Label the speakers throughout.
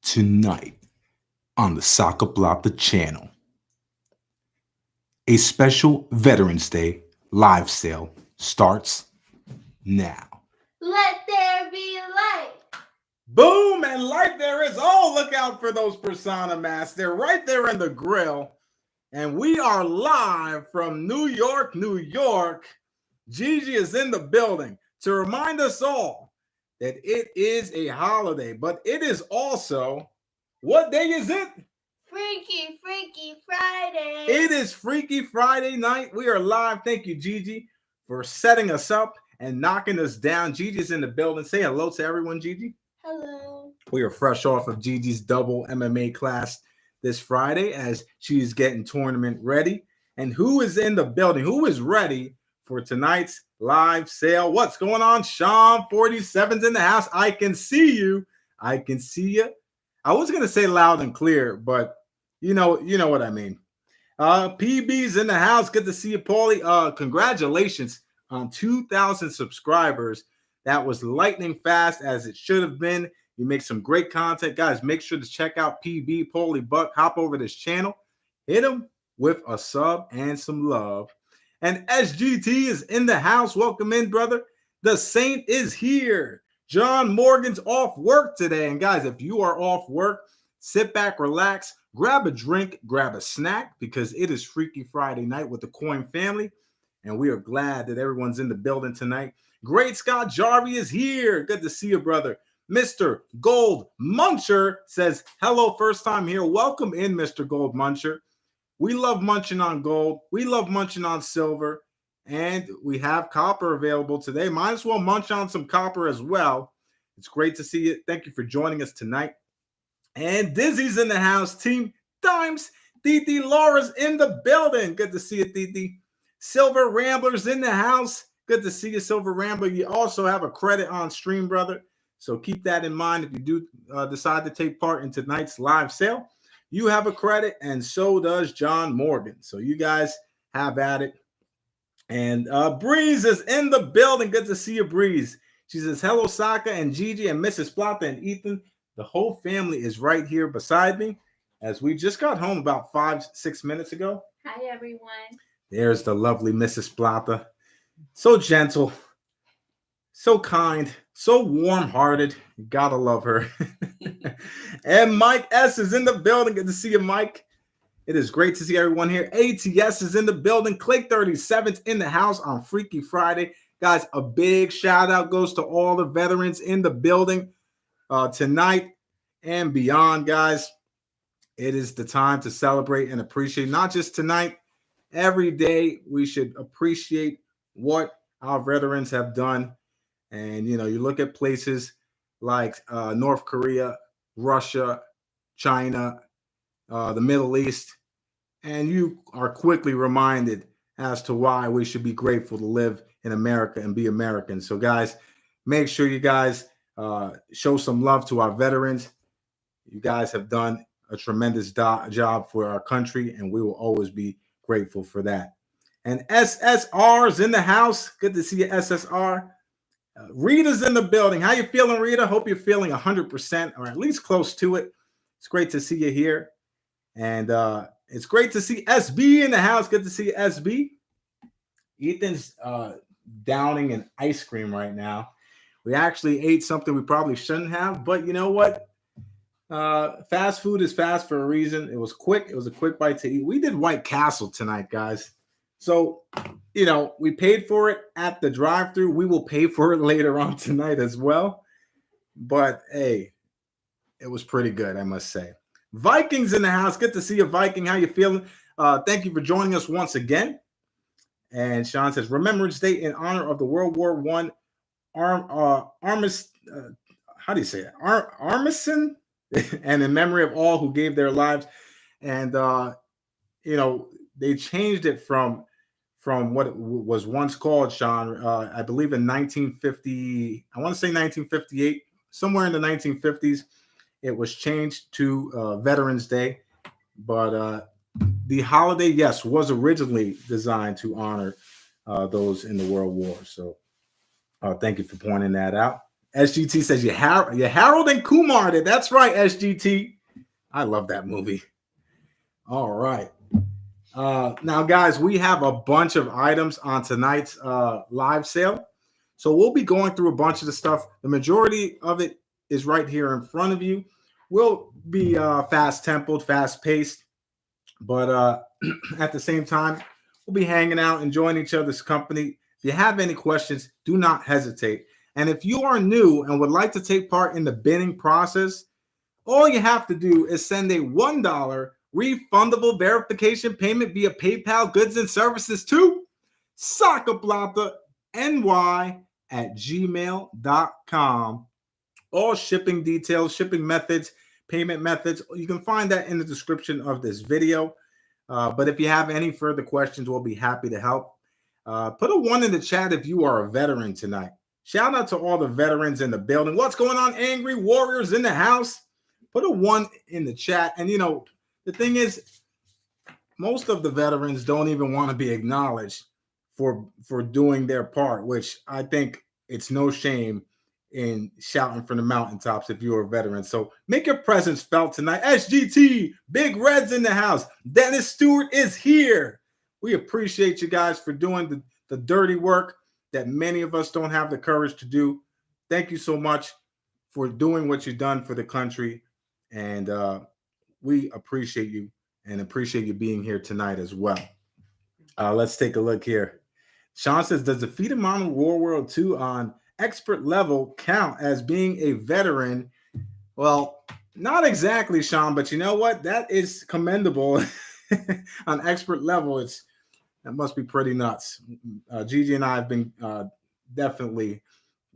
Speaker 1: Tonight on the SacaPlata channel, a special Veterans Day live sale starts now.
Speaker 2: Let there be light.
Speaker 1: Boom, and light there is. Oh, look out for those persona masks. They're right there in the grill. And we are live from New York, New York. Gigi is in the building to remind us all that it is a holiday, but it is also, what day is it?
Speaker 2: Freaky Friday.
Speaker 1: It is Freaky Friday night. We are live. Thank you, Gigi, for setting us up and knocking us down. Gigi's in the building. Say hello to everyone, Gigi.
Speaker 2: Hello.
Speaker 1: We are fresh off of Gigi's double MMA class this Friday as she's getting tournament ready. And who is in the building? Who is ready for tonight's live sale? What's going on? Sean 47's in the house. I can see you. I can see you. I was going to say loud and clear, but you know what I mean. PB's in the house. Good to see you, Paulie. Congratulations on 2,000 subscribers. That was lightning fast, as it should have been. You make some great content, guys. Make sure to check out PB, Paulie Buck. Hop over this channel. Hit him with a sub and some love. And SGT is in the house. Welcome in, brother. The Saint is here. John Morgan's off work today. And guys, if you are off work, sit back, relax, grab a drink, grab a snack, because it is Freaky Friday night with the Coin family. And we are glad that everyone's in the building tonight. Great Scott Jarvie is here. Good to see you, brother. Mr. Gold Muncher says, hello, first time here. Welcome in, Mr. Gold Muncher. We love munching on gold. We love munching on silver. And we have copper available today. Might as well munch on some copper as well. It's great to see you. Thank you for joining us tonight. And Dizzy's in the house. Team Dimes. Titi Laura's in the building. Good to see you, Titi. Silver Rambler's in the house. Good to see you, Silver Rambler. You also have a credit on stream, brother. So keep that in mind if you do decide to take part in tonight's live sale. You have a credit, and so does John Morgan. So you guys have at it. And Breeze is in the building. Good to see you, Breeze. She says, hello, Saka and Gigi and Mrs. Plata and Ethan. The whole family is right here beside me as we just got home about 5-6 minutes ago.
Speaker 2: Hi, everyone.
Speaker 1: There's the lovely Mrs. Plata. So gentle, so kind, so warm-hearted. You gotta love her. And Mike S is in the building. Good to see you, Mike. It is great to see everyone here. ATS is in the building. Clay 37's in the house on Freaky Friday. Guys, a big shout-out goes to all the veterans in the building tonight and beyond, guys. It is the time to celebrate and appreciate, not just tonight. Every day we should appreciate what our veterans have done. And, you look at places like North Korea, Russia, China, the Middle East, and you are quickly reminded as to why we should be grateful to live in America and be Americans. So, guys, make sure you guys show some love to our veterans. You guys have done a tremendous job for our country, and we will always be grateful for that. And SSR is in the house. Good to see you, SSR. Rita's in the building. How you feeling, Rita? Hope you're feeling 100% or at least close to it. It's great to see you here. And it's great to see SB in the house. Good to see you, SB. Ethan's downing an ice cream right now. We actually ate something we probably shouldn't have, but you know what? Fast food is fast for a reason. It was quick. It was a quick bite to eat. We did White Castle tonight, guys. So, we paid for it at the drive-thru. We will pay for it later on tonight as well. But, hey, it was pretty good, I must say. Vikings in the house. Good to see you, Viking. How you feeling? Thank you for joining us once again. And Sean says, Remembrance Day in honor of the World War I how do you say it? Armisen? And in memory of all who gave their lives. And, they changed it from what it was once called, Sean, I believe in 1950, I want to say 1958, somewhere in the 1950s, it was changed to Veterans Day. But the holiday, yes, was originally designed to honor those in the World War. So thank you for pointing that out. SGT says you Harold and Kumar did. That's right, SGT. I love that movie. All right. Now, guys, we have a bunch of items on tonight's live sale. So we'll be going through a bunch of the stuff. The majority of it is right here in front of you. We'll be fast-tempoed, fast-paced, but at the same time, we'll be hanging out, enjoying each other's company. If you have any questions, do not hesitate. And if you are new and would like to take part in the bidding process, all you have to do is send a $1 refundable verification payment via PayPal goods and services to SacaPlata@gmail.com. All shipping details, shipping methods, payment methods, you can find that in the description of this video. But if you have any further questions, we'll be happy to help. Put a 1 in the chat if you are a veteran tonight. Shout out to all the veterans in the building. What's going on, Angry Warriors in the house? Put a 1 in the chat. And, you know, the thing is, most of the veterans don't even want to be acknowledged for doing their part, which I think it's no shame in shouting from the mountaintops if you're a veteran. So make your presence felt tonight. SGT, Big Red's in the house. Dennis Stewart is here. We appreciate you guys for doing the dirty work that many of us don't have the courage to do. Thank you so much for doing what you've done for the country. And we appreciate you and appreciate you being here tonight as well. Let's take a look here. Sean says, does defeating Modern War World 2 on expert level count as being a veteran? Well, not exactly, Sean, but you know what? That is commendable. On expert level, that must be pretty nuts. Gigi and I have been definitely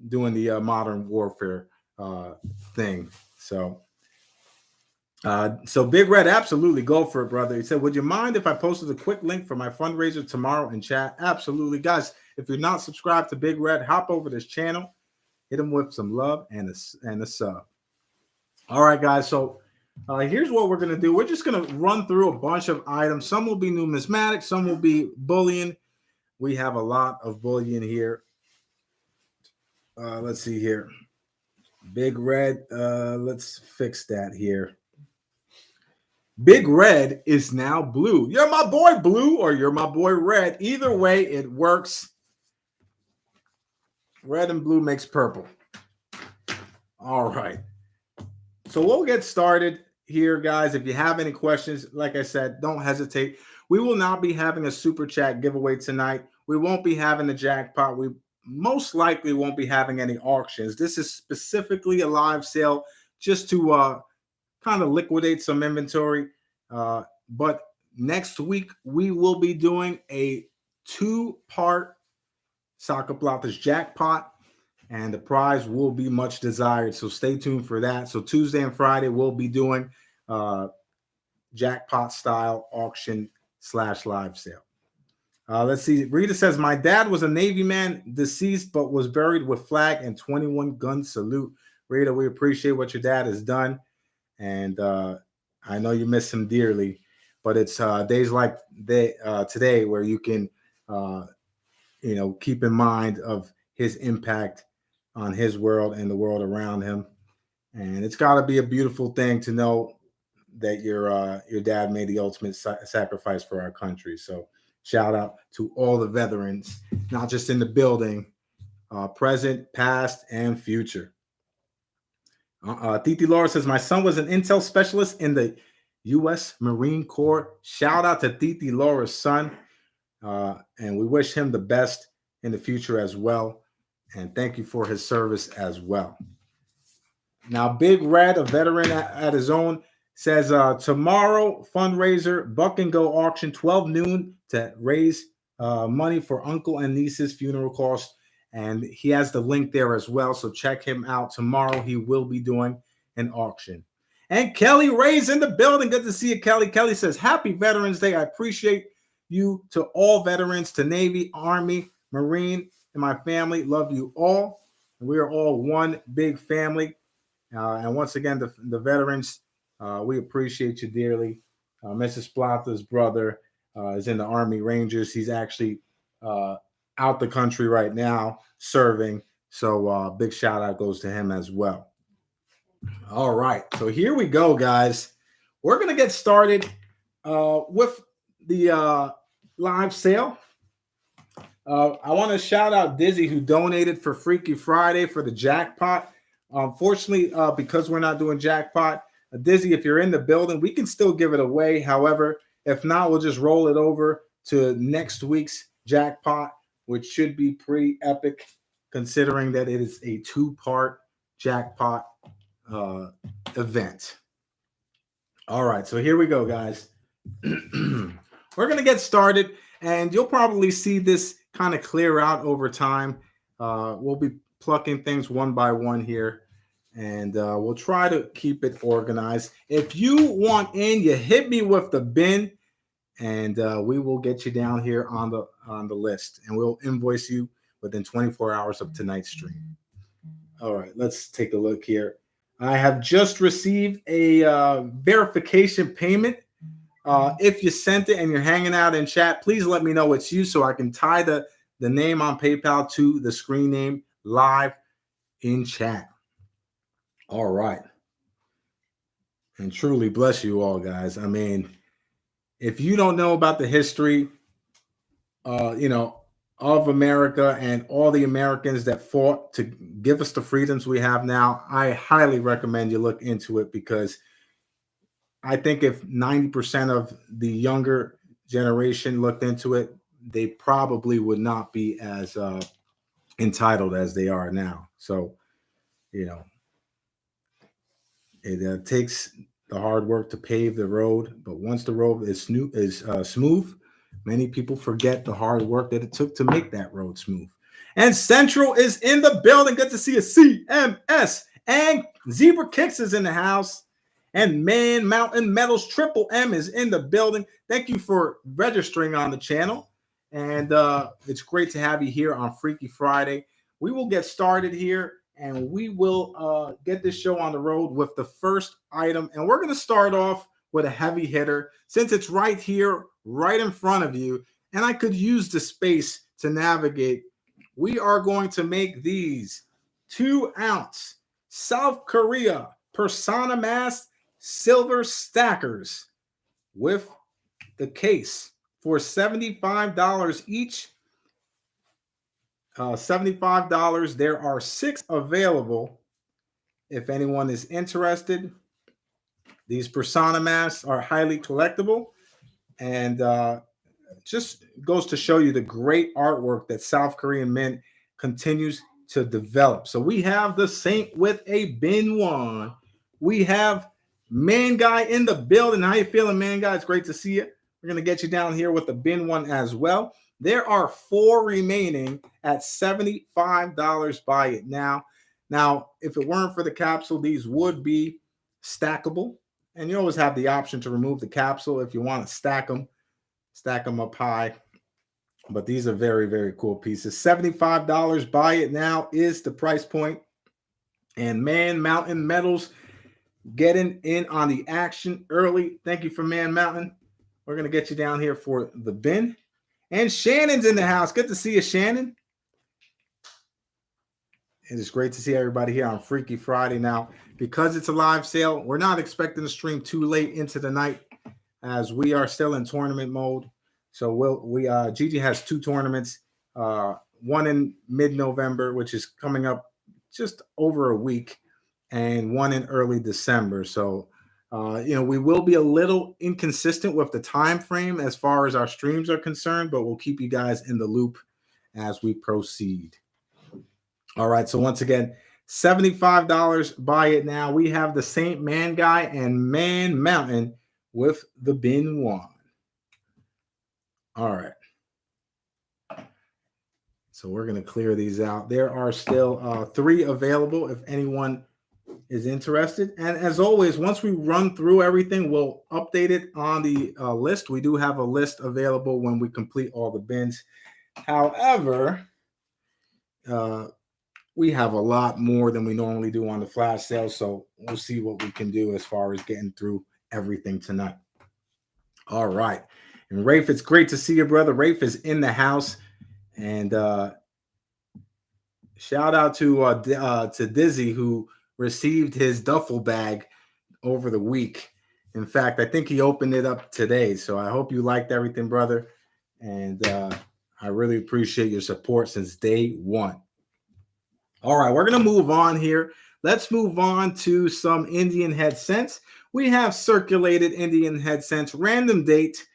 Speaker 1: doing the modern warfare thing. So Big Red, absolutely go for it, brother. He said, would you mind if I posted a quick link for my fundraiser tomorrow in chat? Absolutely. Guys, if you're not subscribed to Big Red, hop over this channel, hit him with some love and a sub. All right, guys. So here's what we're going to do. We're just going to run through a bunch of items. Some will be numismatic. Some will be bullion. We have a lot of bullion here. Let's see here. Big Red. Let's fix that here. Big Red is now blue. You're my boy Blue or you're my boy Red. Either way, it works. Red and blue makes purple. All right. So we'll get started here, guys. If you have any questions, like I said, don't hesitate. We will not be having a super chat giveaway tonight. We won't be having the jackpot. We most likely won't be having any auctions. This is specifically a live sale just to kind of liquidate some inventory. But next week, we will be doing a 2-part SacaPlata's jackpot, and the prize will be much desired. So stay tuned for that. So Tuesday and Friday, we'll be doing jackpot style auction / live sale. Let's see. Rita says, my dad was a Navy man, deceased, but was buried with flag and 21 gun salute. Rita, we appreciate what your dad has done. And I know you miss him dearly, but it's days like today where you can, keep in mind of his impact on his world and the world around him. And it's got to be a beautiful thing to know that your dad made the ultimate sacrifice for our country. So shout out to all the veterans, not just in the building, present, past, and future. Titi Laura says, my son was an intel specialist in the U.S. Marine Corps. Shout out to Titi Laura's son. And we wish him the best in the future as well. And thank you for his service as well. Now, Big Red, a veteran at his own, says tomorrow fundraiser, Buck and Go auction, 12 noon to raise money for uncle and niece's funeral costs. And he has the link there as well. So check him out tomorrow. He will be doing an auction. And Kelly Ray's in the building. Good to see you, Kelly. Kelly says, happy Veterans Day. I appreciate you to all veterans, to Navy, Army, Marine, and my family. Love you all. We are all one big family. And once again, the veterans, we appreciate you dearly. Mrs. Plata's brother is in the Army Rangers. He's actually out the country right now serving. So big shout out goes to him as well. All right. So here we go, guys. We're going to get started with the live sale. I want to shout out Dizzy, who donated for Freaky Friday for the jackpot. Unfortunately, because we're not doing jackpot, Dizzy, if you're in the building, we can still give it away. However, if not, we'll just roll it over to next week's jackpot, which should be pretty epic, considering that it is a two-part jackpot uh, event. All right, so here we go, guys. We're going to get started, and you'll probably see this kind of clear out over time. We'll be plucking things one by one here, and we'll try to keep it organized. If you want in, you hit me with the bin, and we will get you down here on the list, and we'll invoice you within 24 hours of tonight's stream. All right, let's take a look here. I have just received a verification payment. If you sent it and you're hanging out in chat, please let me know it's you so I can tie the name on PayPal to the screen name live in chat. All right. And truly bless you all, guys. I mean, if you don't know about the history, of America and all the Americans that fought to give us the freedoms we have now, I highly recommend you look into it, because I think if 90% of the younger generation looked into it, they probably would not be as entitled as they are now. So, it takes the hard work to pave the road, but once the road is smooth, many people forget the hard work that it took to make that road smooth. And Central is in the building. Good to see you, CMS. And Zebra Kicks is in the house. And Man Mountain Metals Triple M is in the building. Thank you for registering on the channel. And it's great to have you here on Freaky Friday. We will get started here, and we will get this show on the road with the first item. And we're going to start off with a heavy hitter, since it's right here, right in front of you, and I could use the space to navigate. We are going to make these 2-ounce South Korea Persona Mask silver stackers with the case for $75 each. $75. There are 6 available if anyone is interested. These Persona masks are highly collectible, and just goes to show you the great artwork that South Korean Mint continues to develop. So we have the Saint with a bin one. We have Man Guy in the building. How you feeling, Man Guy? It's great to see you. We're going to get you down here with the bin one as well. There are 4 remaining at $75. Buy it now. Now, if it weren't for the capsule, these would be stackable. And you always have the option to remove the capsule if you want to stack them up high. But these are very, very cool pieces. $75. Buy it now is the price point. And Man Mountain Metals getting in on the action early. Thank you for Man Mountain. We're going to get you down here for the bin. And Shannon's in the house. Good to see you, Shannon. It is great to see everybody here on Freaky Friday. Now, because it's a live sale, we're not expecting to stream too late into the night, as we are still in tournament mode. So Gigi has 2 tournaments, one in mid-November, which is coming up just over a week, and one in early December. So, we will be a little inconsistent with the time frame as far as our streams are concerned, but we'll keep you guys in the loop as we proceed. All right, so once again, $75. Buy it now. We have the Saint Man Guy and Man Mountain with the bin one. All right. So we're going to clear these out. There are still 3 available if anyone is interested. And as always, once we run through everything, we'll update it on the list. We do have a list available when we complete all the bins. However, we have a lot more than we normally do on the flash sale. So we'll see what we can do as far as getting through everything tonight. All right. And Rafe, it's great to see you, brother. Rafe is in the house. And Shout out to Dizzy who received his duffel bag over the week. In fact, I think he opened it up today. So I hope you liked everything, brother. And I really appreciate your support since day one. All right, we're going to move on here. Let's move on to some Indian head cents. We have circulated Indian head cents, random date.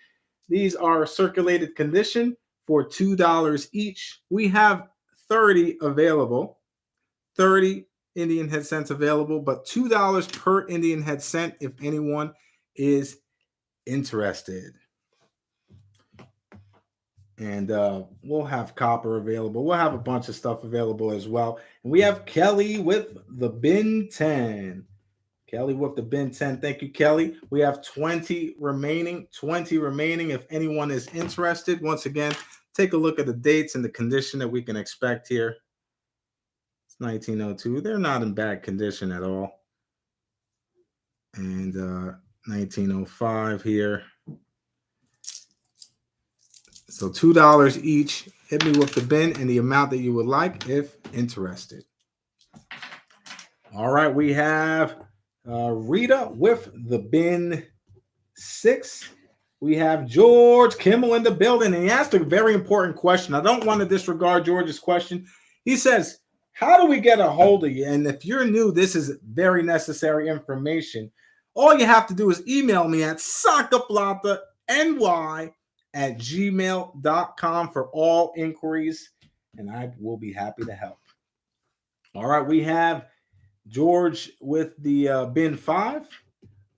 Speaker 1: These are circulated condition for $2 each. We have 30 available, 30 Indian head cents available, but $2 per Indian head cent if anyone is interested. And we'll have copper available. We'll have a bunch of stuff available as well. And we have Kelly with the bin 10. Kelly with the bin 10. Thank you, Kelly. We have 20 remaining. 20 remaining if anyone is interested. Once again, take a look at the dates and the condition that we can expect here. It's 1902. They're not in bad condition at all. And 1905 here. So $2 each. Hit me with the bin and the amount that you would like if interested. All right, we have Rita with the bin 6. We have George Kimmel in the building, and he asked a very important question. I don't want to disregard George's question. He says, how do we get a hold of you? And if you're new, this is very necessary information. All you have to do is email me at SacaPlata@gmail.com for all inquiries, and I will be happy to help. All right, we have George with the bin 5.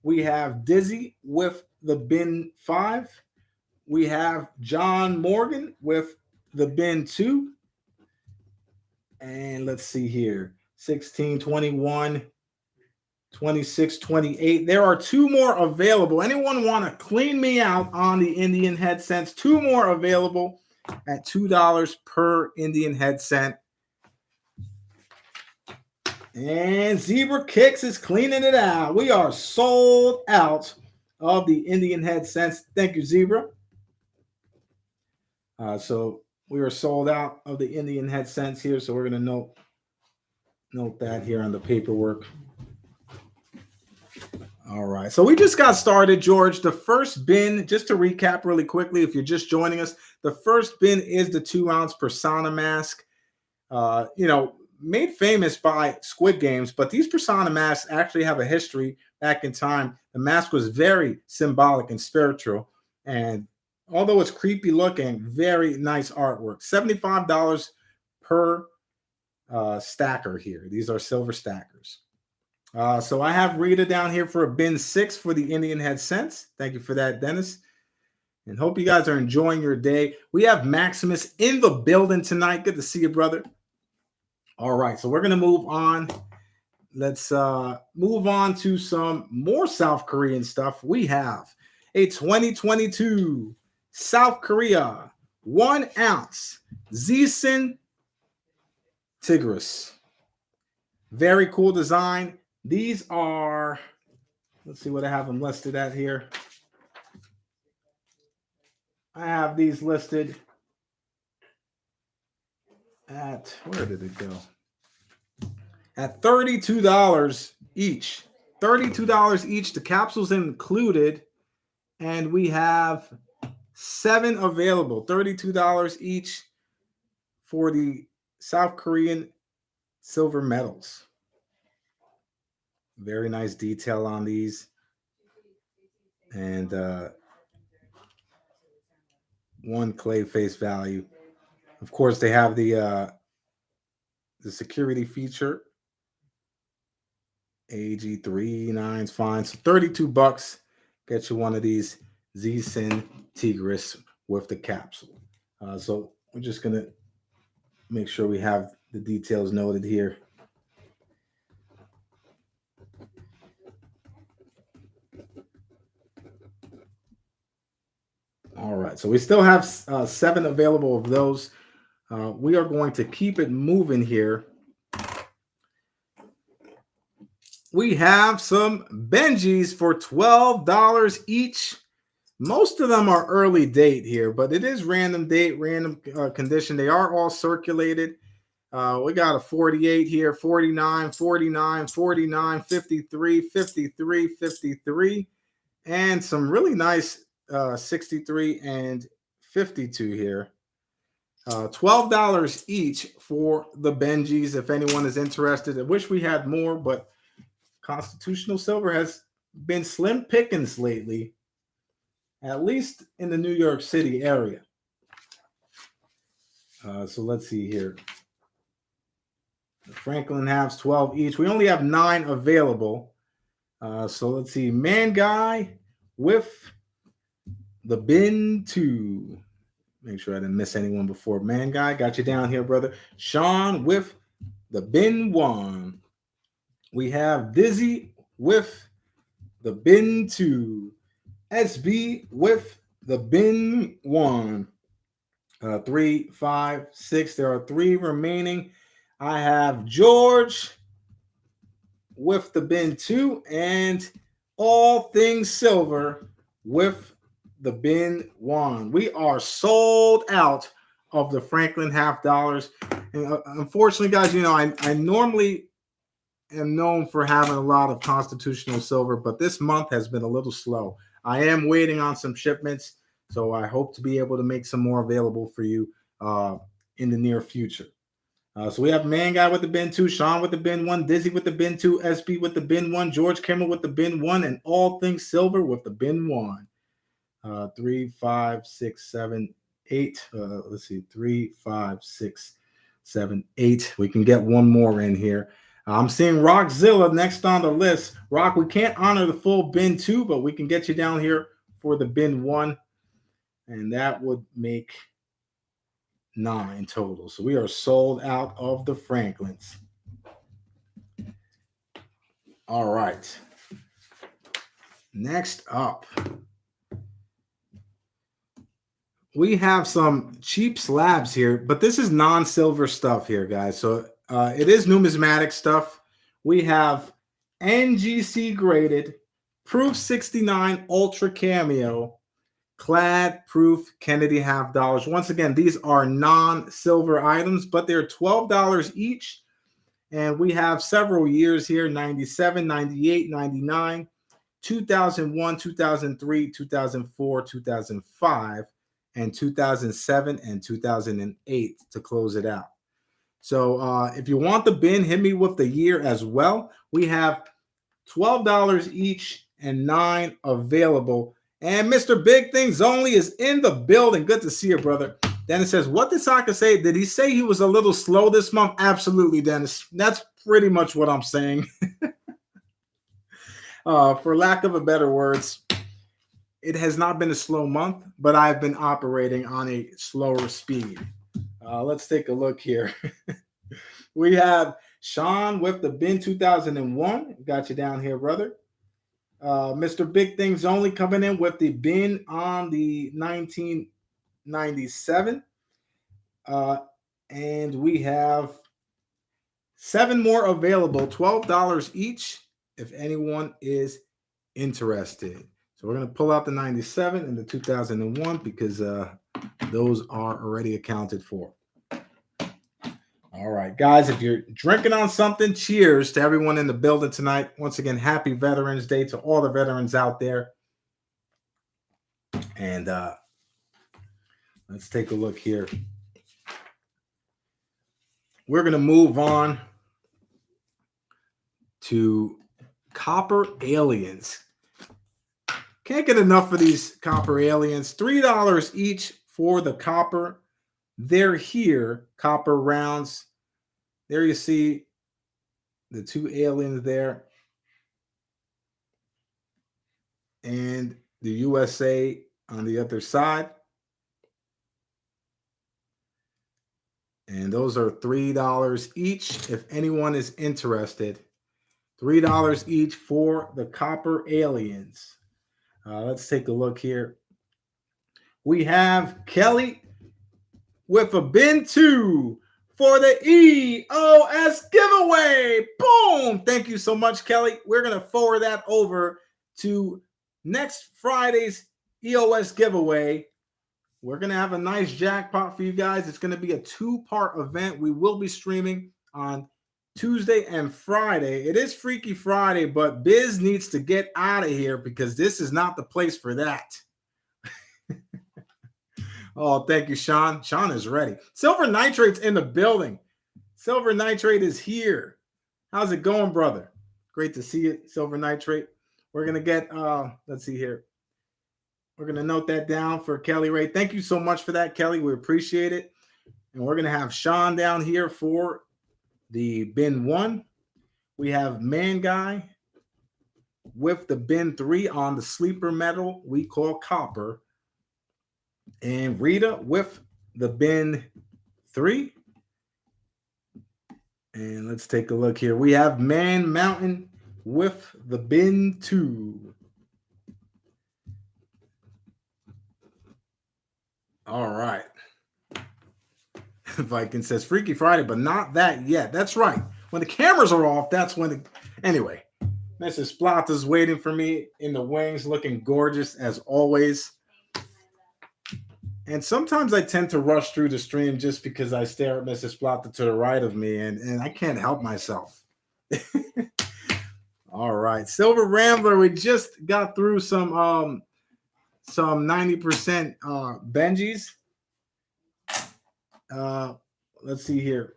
Speaker 1: We have Dizzy with the bin 5. We have John Morgan with the bin 2. And let's see here, 16, 21, 26, 28. There are 2 more available. Anyone want to clean me out on the Indian head cents? 2 more available at $2 per Indian head cent. And Zebra Kicks is cleaning it out. We are sold out of the Indian head cents. Thank you, Zebra. So we are sold out of the Indian head cents here. So we're going to note that here on the paperwork. All right. So we just got started, George. The first bin, just to recap really quickly, if you're just joining us, the first bin is the 2-ounce Persona mask. Made famous by Squid Games, but these Persona masks actually have a history back in time. The mask was very symbolic and spiritual, and although it's creepy looking, very nice artwork. $75 per stacker here. These are silver stackers. So I have Rita down here for a bin 6 for the Indian head cents. Thank you for that, Dennis. And hope you guys are enjoying your day. We have Maximus in the building tonight. Good to see you, brother. All right, so we're going to move on. Let's move on to some more South Korean stuff. We have a 2022 South Korea 1-ounce Zeeson Tigris. Very cool design. These are, let's see what I have them listed at here. I have these listed at, where did it go? At $32 each. $32 each. The capsules included. And we have 7 available. $32 each for the South Korean silver medals. Very nice detail on these. And 1 clay face value. Of course, they have the security feature. AG39 is fine. So $32. Get you one of these Zeeson Tigris with the capsule. So we're just going to make sure we have the details noted here. All right. So we still have 7 available of those. We are going to keep it moving here. We have some Benjis for $12 each. Most of them are early date here, but it is random date, random condition. They are all circulated. We got a 48 here, 49, 49, 49, 53, 53, 53, and some really nice 63 and 52 here. $12 each for the Benjis if anyone is interested. I wish we had more, but Constitutional Silver has been slim pickings lately, at least in the New York City area. So let's see here. The Franklin halves 12 each. We only have 9 available. So let's see. Man Guy with the bin 2. Make sure I didn't miss anyone before. Man Guy, got you down here, brother. Sean with the bin 1. We have Dizzy with the bin 2. SB with the bin 1. 3, 5, 6. There are 3 remaining. I have George with the bin 2 and All Things Silver with the bin 1. We are sold out of the Franklin half dollars. And unfortunately, guys, I normally am known for having a lot of Constitutional Silver, but this month has been a little slow. I am waiting on some shipments, so I hope to be able to make some more available for you in the near future. So we have Man Guy with the bin 2, Sean with the bin 1, Dizzy with the bin 2, SB with the bin 1, George Kimmel with the bin 1, and All Things Silver with the bin 1. 3, 5, 6, 7, 8. Let's see, 3, 5, 6, 7, 8. We can get one more in here. I'm seeing Rockzilla next on the list. Rock, we can't honor the full bin 2, but we can get you down here for the bin 1. And that would make 9 total. So we are sold out of the Franklins. All right. Next up, we have some cheap slabs here, but this is non-silver stuff here, guys. So it is numismatic stuff. We have NGC graded, Proof 69 Ultra Cameo, Clad Proof Kennedy half dollars. Once again, these are non-silver items, but they're $12 each. And we have several years here, 97, 98, 99, 2001, 2003, 2004, 2005, and 2007 and 2008 to close it out. So if you want the bin, hit me with the year as well. We have $12 each and 9 available. And Mr. Big Things Only is in the building. Good to see you, brother. Dennis says, what did Saka say? Did he say he was a little slow this month? Absolutely, Dennis. That's pretty much what I'm saying. For lack of a better words, it has not been a slow month, but I've been operating on a slower speed. Let's take a look here. We have Sean with the bin 2001. Got you down here, brother. Mr. Big Things Only coming in with the bin on the 1997. And we have 7 more available, $12 each, if anyone is interested. So we're going to pull out the 97 and the 2001 because those are already accounted for. All right, guys, if you're drinking on something, cheers to everyone in the building tonight. Once again, happy Veterans Day to all the veterans out there. And let's take a look here. We're going to move on to Copper Aliens. Can't get enough of these Copper Aliens. $3 each for the copper. They're here, copper rounds. There you see the 2 aliens there. And the USA on the other side. And those are $3 each if anyone is interested. $3 each for the Copper Aliens. Let's take a look here. We have Kelly with a bin 2 for the EOS giveaway. Boom! Thank you so much, Kelly. We're going to forward that over to next Friday's EOS giveaway. we're going to have a nice jackpot for you guys. It's going to be a two-part event. We will be streaming on Tuesday and Friday. It is Freaky Friday, but Biz needs to get out of here because this is not the place for that. Oh, thank you, Sean. Sean is ready. Silver Nitrate's in the building. Silver Nitrate is here. How's it going, brother? Great to see you, Silver Nitrate. We're going to get, let's see here. We're going to note that down for Kelly Ray. Thank you so much for that, Kelly. We appreciate it. And we're going to have Sean down here for the bin 1. We have Man Guy with the bin 3 on the sleeper metal we call copper. And Rita with the bin 3. And let's take a look here. We have Man Mountain with the bin 2. All right. Viking says Freaky Friday, but not that yet. That's right. When the cameras are off, that's when anyway, Mrs. Plata's waiting for me in the wings, looking gorgeous as always. And sometimes I tend to rush through the stream just because I stare at Mrs. Plata to the right of me, and I can't help myself. All right. Silver Rambler, we just got through some 90% Benjis. Let's see here.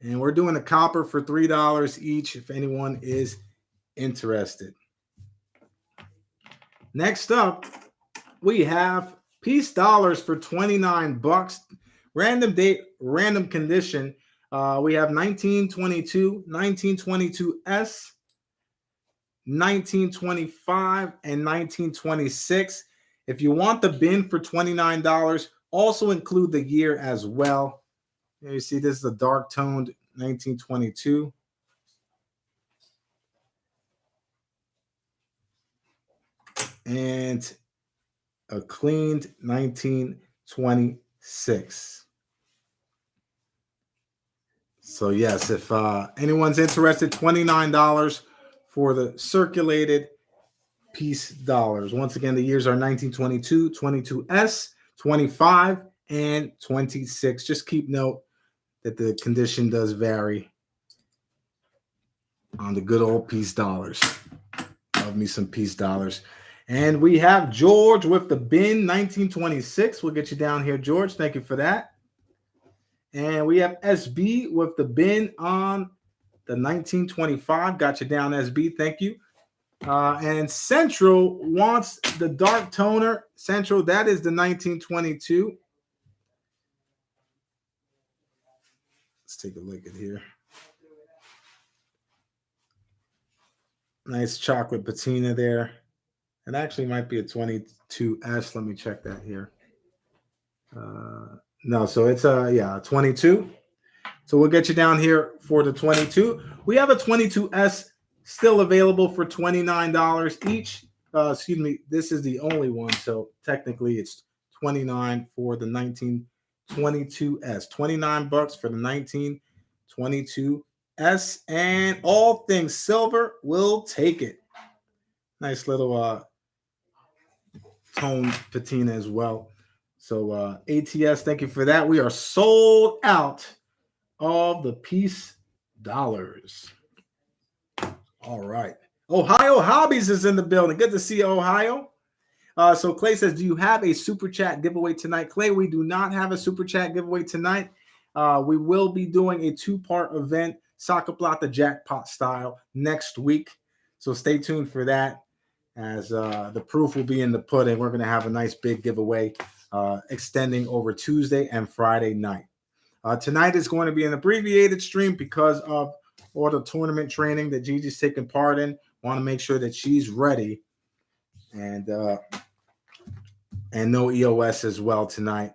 Speaker 1: And we're doing a copper for $3 each if anyone is interested. Next up, we have Peace Dollars for $29. Random date, random condition. We have 1922, 1922S, 1925, and 1926. If you want the bin for $29, also include the year as well. You see, this is a dark toned 1922. And a cleaned 1926. So yes, if anyone's interested, $29 for the circulated Peace Dollars. Once again, the years are 1922, 22S, 25, and 26. Just keep note that the condition does vary on the good old Peace Dollars. Love me some Peace Dollars. And we have George with the bin 1926. We'll get you down here, George. Thank you for that. And we have SB with the bin on the 1925. Got you down, SB. Thank you. And Central wants the dark toner. Central, that is the 1922. Let's take a look at here. Nice chocolate patina there. It actually might be a 22S. Let me check that here. No, so it's a 22. So we'll get you down here for the 22. We have a 22S still available for $29 each. Excuse me, this is the only one. So technically it's $29 for the 1922S. $29 for the 1922S. And all things silver will take it. Nice little tone patina as well. So ATS, thank you for that. We are sold out of the Peace Dollars. All right. Ohio Hobbies is in the building. Good to see you, Ohio. So Clay says, do you have a super chat giveaway tonight? Clay, we do not have a super chat giveaway tonight. We will be doing a two-part event, SacaPlata jackpot style, next week. So stay tuned for that, as the proof will be in the pudding. We're going to have a nice big giveaway extending over Tuesday and Friday night. Tonight is going to be an abbreviated stream because of all the tournament training that Gigi's taking part in. Want to make sure that she's ready, and no EOS as well tonight.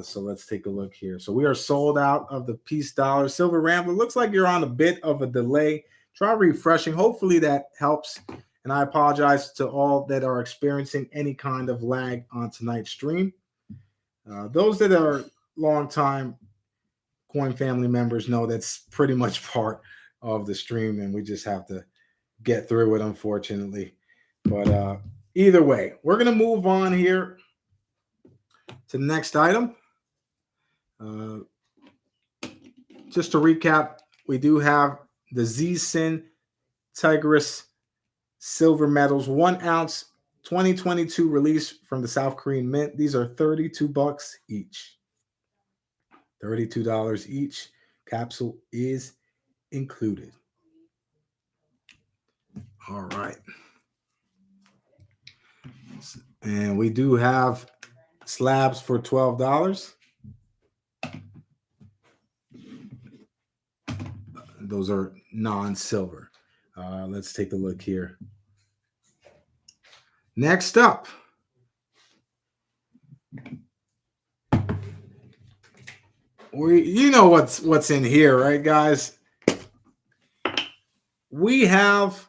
Speaker 1: So let's take a look here. So we are sold out of the Peace Dollar. Silver Rambler, looks like you're on a bit of a delay. Try refreshing. Hopefully that helps. And I apologize to all that are experiencing any kind of lag on tonight's stream. Those that are longtime Coin family members know that's pretty much part of the stream, and we just have to get through it, unfortunately. But either way, we're going to move on here. to the next item. Just to recap, we do have the Z-Sin Tigris silver medals, 1 ounce, 2022 release from the South Korean Mint. These are $32 each. $32 each. Capsule is included. All right. And we do have slabs for $12. Those are non-silver. Let's take a look here. Next up, you know what's in here, right, guys? We have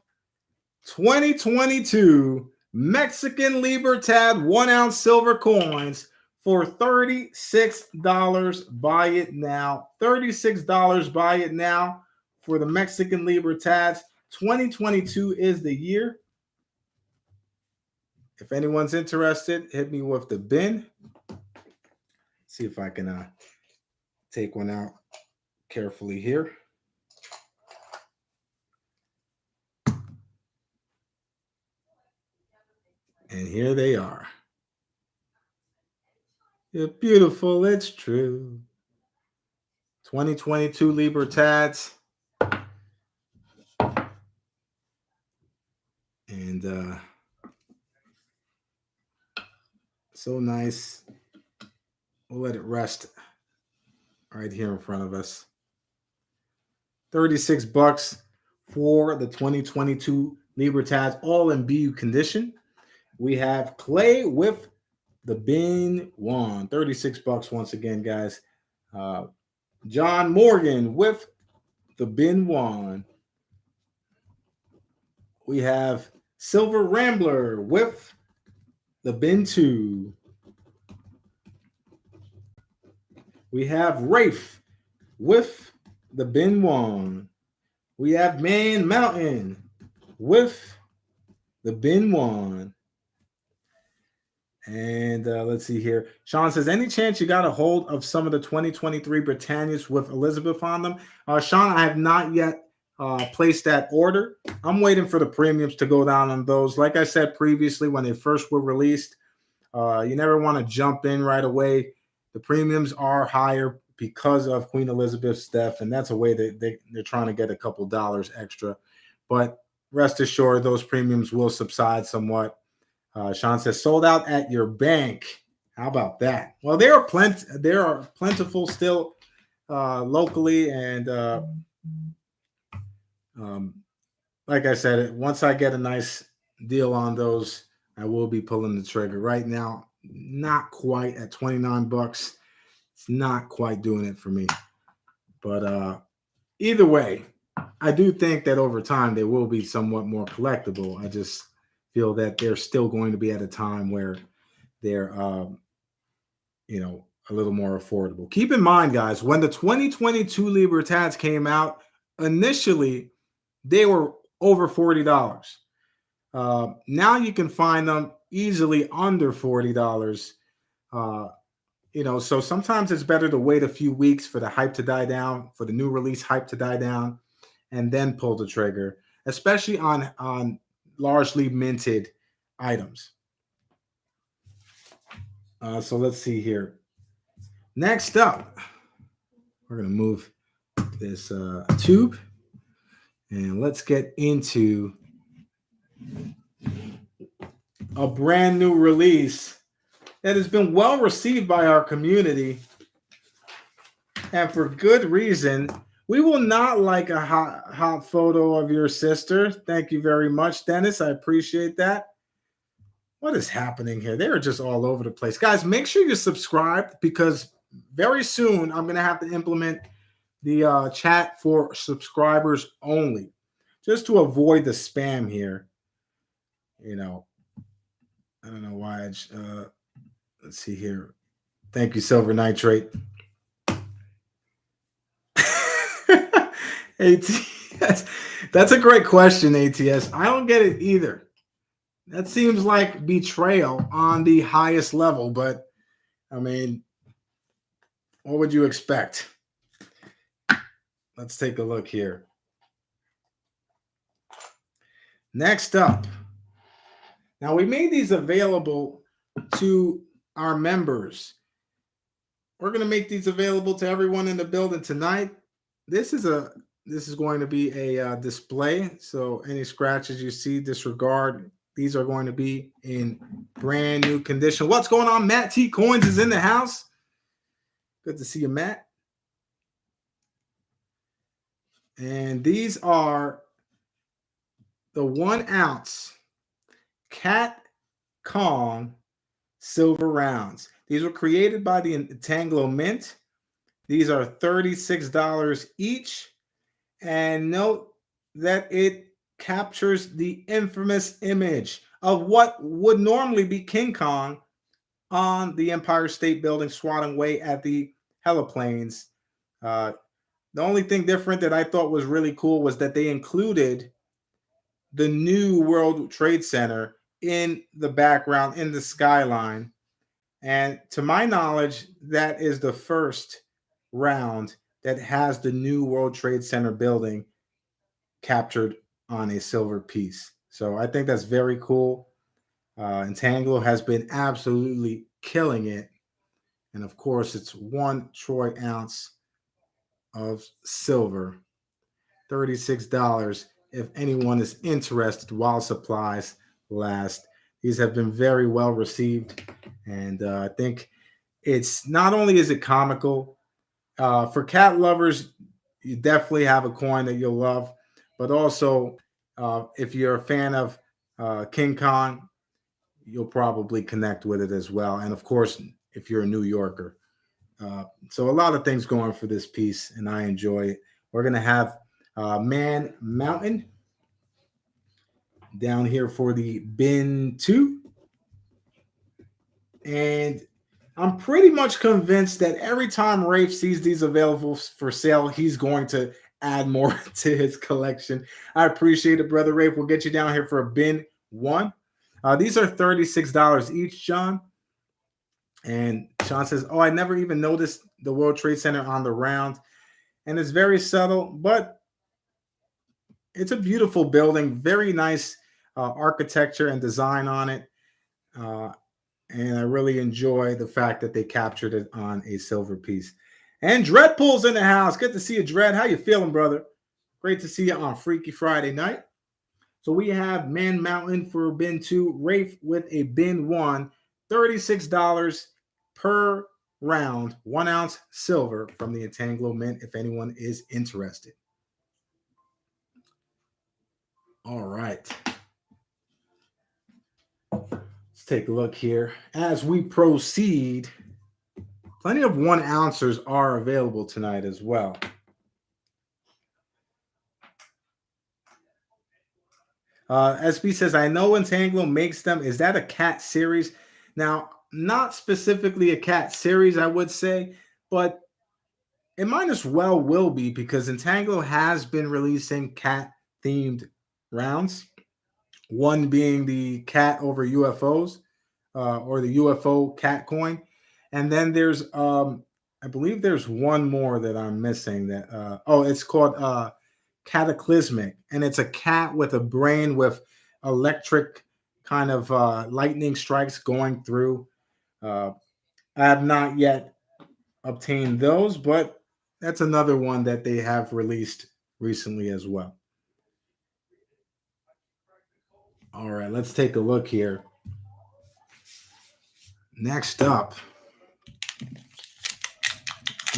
Speaker 1: 2022 Mexican Libertad 1 ounce silver coins for $36. Buy it now. $36. Buy it now for the Mexican Libertads. 2022 is the year. If anyone's interested, hit me with the bin. See if I can take one out carefully here. And here they are. You're beautiful, it's true. 2022 Libertads. And so nice. We'll let it rest right here in front of us. $36 for the 2022 Libertads, all in BU condition. We have clay with the bin one. $36 once again, guys. John Morgan with the bin one. We have Silver Rambler with the bin 2. We have Rafe with the bin 1. We have Man Mountain with the bin 1. And let's see here. Sean says, any chance you got a hold of some of the 2023 Britannias with Elizabeth on them? Sean, I have not yet placed that order. I'm waiting for the premiums to go down on those. Like I said previously, when they first were released, you never want to jump in right away. The premiums are higher because of Queen Elizabeth's death, and that's a way that they're trying to get a couple dollars extra. But rest assured, those premiums will subside somewhat. Sean says, sold out at your bank. How about that? Well, there are plentiful still locally, and like I said, once I get a nice deal on those, I will be pulling the trigger. Right now, not quite at $29. It's not quite doing it for me. But either way, I do think that over time they will be somewhat more collectible. I just feel that they're still going to be at a time where they're, a little more affordable. Keep in mind, guys, when the 2022 Libertads came out, initially they were over $40. Now you can find them easily under $40. So sometimes it's better to wait a few weeks for the hype to die down, for the new release hype to die down, and then pull the trigger, especially on largely minted items. So let's see here. Next up, we're going to move this tube, and let's get into a brand new release that has been well received by our community, and for good reason. We will not like a hot photo of your sister. Thank you very much, Dennis. I appreciate that. What is happening here? They are just all over the place. Guys, make sure you're subscribed, because very soon I'm going to have to implement the chat for subscribers only, just to avoid the spam here. I don't know why. Let's see here. Thank you, Silver Nitrate. ATS. That's a great question, ATS. I don't get it either. That seems like betrayal on the highest level, but I mean, what would you expect? Let's take a look here. Next up. Now, we made these available to our members. We're going to make these available to everyone in the building tonight. This is going to be a display. So any scratches you see, disregard. These are going to be in brand new condition. What's going on? Matt T Coins is in the house. Good to see you, Matt. And these are the 1 ounce Cat Kong silver rounds. These were created by the Entanglo Mint. These are $36 each. And note that it captures the infamous image of what would normally be King Kong on the Empire State Building swatting away at the heliplanes. The only thing different that I thought was really cool was that they included the new World Trade Center in the background, in the skyline. And to my knowledge, that is the first round that has the new World Trade Center building captured on a silver piece. So I think that's very cool. Entanglo has been absolutely killing it. And of course, it's 1 troy ounce of silver, $36 if anyone is interested while supplies last. These have been very well received. And I think it's not only is it comical, for cat lovers, you definitely have a coin that you'll love. But also, if you're a fan of King Kong, you'll probably connect with it as well. And of course, if you're a New Yorker. So a lot of things going for this piece, and I enjoy it. We're going to have Man Mountain down here for the bin 2. And I'm pretty much convinced that every time Rafe sees these available for sale, he's going to add more to his collection. I appreciate it, Brother Rafe. We'll get you down here for a bin 1. These are $36 each, John. And Sean says, oh, I never even noticed the World Trade Center on the round. And it's very subtle, but it's a beautiful building. Very nice architecture and design on it. And I really enjoy the fact that they captured it on a silver piece. And Dreadpool's in the house. Good to see you, Dread. How you feeling, brother? Great to see you on Freaky Friday night. So we have Man Mountain for bin 2, Rafe with a bin 1, $36 per round, 1 ounce silver from the Entanglo Mint, if anyone is interested. All right. Let's take a look here. As we proceed, plenty of 1 ouncers are available tonight as well. SB says, I know Entanglo makes them. Is that a cat series? Now, not specifically a cat series, I would say, but it might as well will be because Entanglo has been releasing cat-themed rounds. One being the cat over UFOs, or the UFO cat coin. And then there's, I believe there's one more that I'm missing that, it's called Cataclysmic. And it's a cat with a brain with electric kind of lightning strikes going through. I have not yet obtained those, but that's another one that they have released recently as well. All right, let's take a look here. Next up,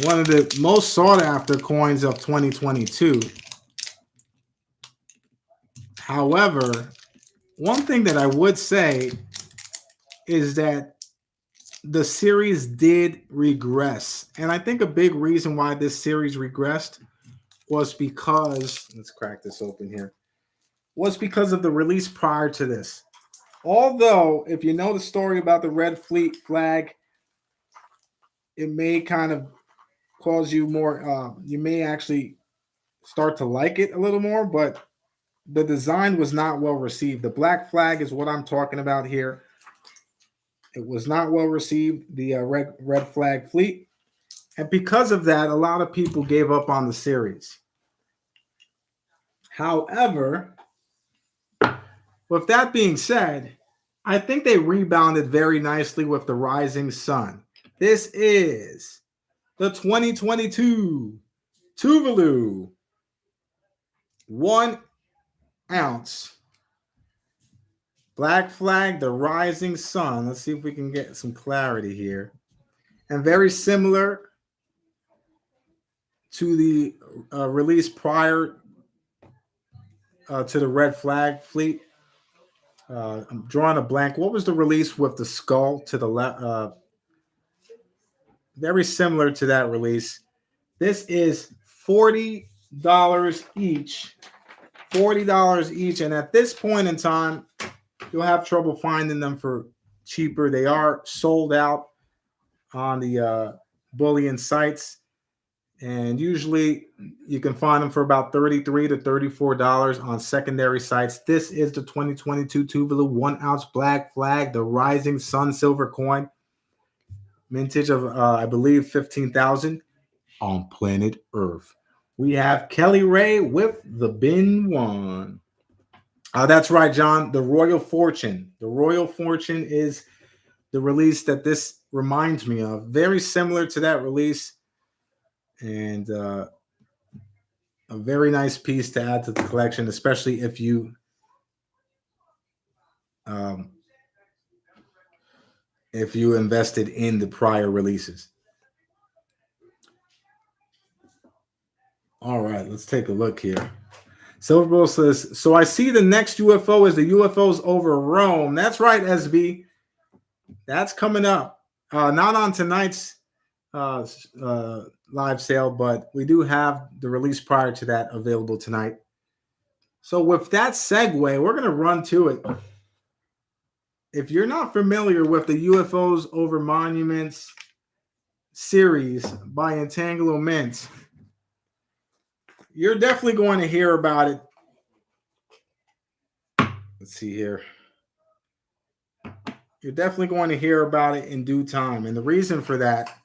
Speaker 1: one of the most sought after coins of 2022. However, one thing that I would say is that the series did regress. And I think a big reason why this series regressed was because, let's crack this open here, was because of the release prior to this. Although, if you know the story about the Red Fleet flag, it may kind of cause you more, you may actually start to like it a little more, but the design was not well received. The black flag is what I'm talking about here. It was not well received, the red flag fleet. And because of that, a lot of people gave up on the series. However, with that being said, I think they rebounded very nicely with the Rising Sun. This is the 2022 Tuvalu 1 ounce Black Flag, the Rising Sun. Let's see if we can get some clarity here. And very similar to the release prior to the Red Flag fleet. I'm drawing a blank. What was the release with the skull to the left? Very similar to that release. This is $40 each. $40 each. And at this point in time, you'll have trouble finding them for cheaper. They are sold out on the bullion sites. And usually you can find them for about $33 to $34 on secondary sites. This is the 2022 Tuvalu 1 ounce Black Flag, the Rising Sun silver coin. Mintage of, I believe, 15,000 on planet Earth. We have Kelly Ray with the bin one. That's right, John. The Royal Fortune. The Royal Fortune is the release that this reminds me of. Very similar to that release. And a very nice piece to add to the collection, especially if you invested in the prior releases. All right, let's take a look here. Silverbowl says, so I see the next UFO is the UFOs over Rome. That's right, SB. That's coming up. Not on tonight's live sale, but we do have the release prior to that available tonight. So with that segue, we're going to run to it. If you're not familiar with the UFOs over Monuments series by Entanglo Mint, you're definitely going to hear about it. Let's see here. You're definitely going to hear about it in due time. And the reason for that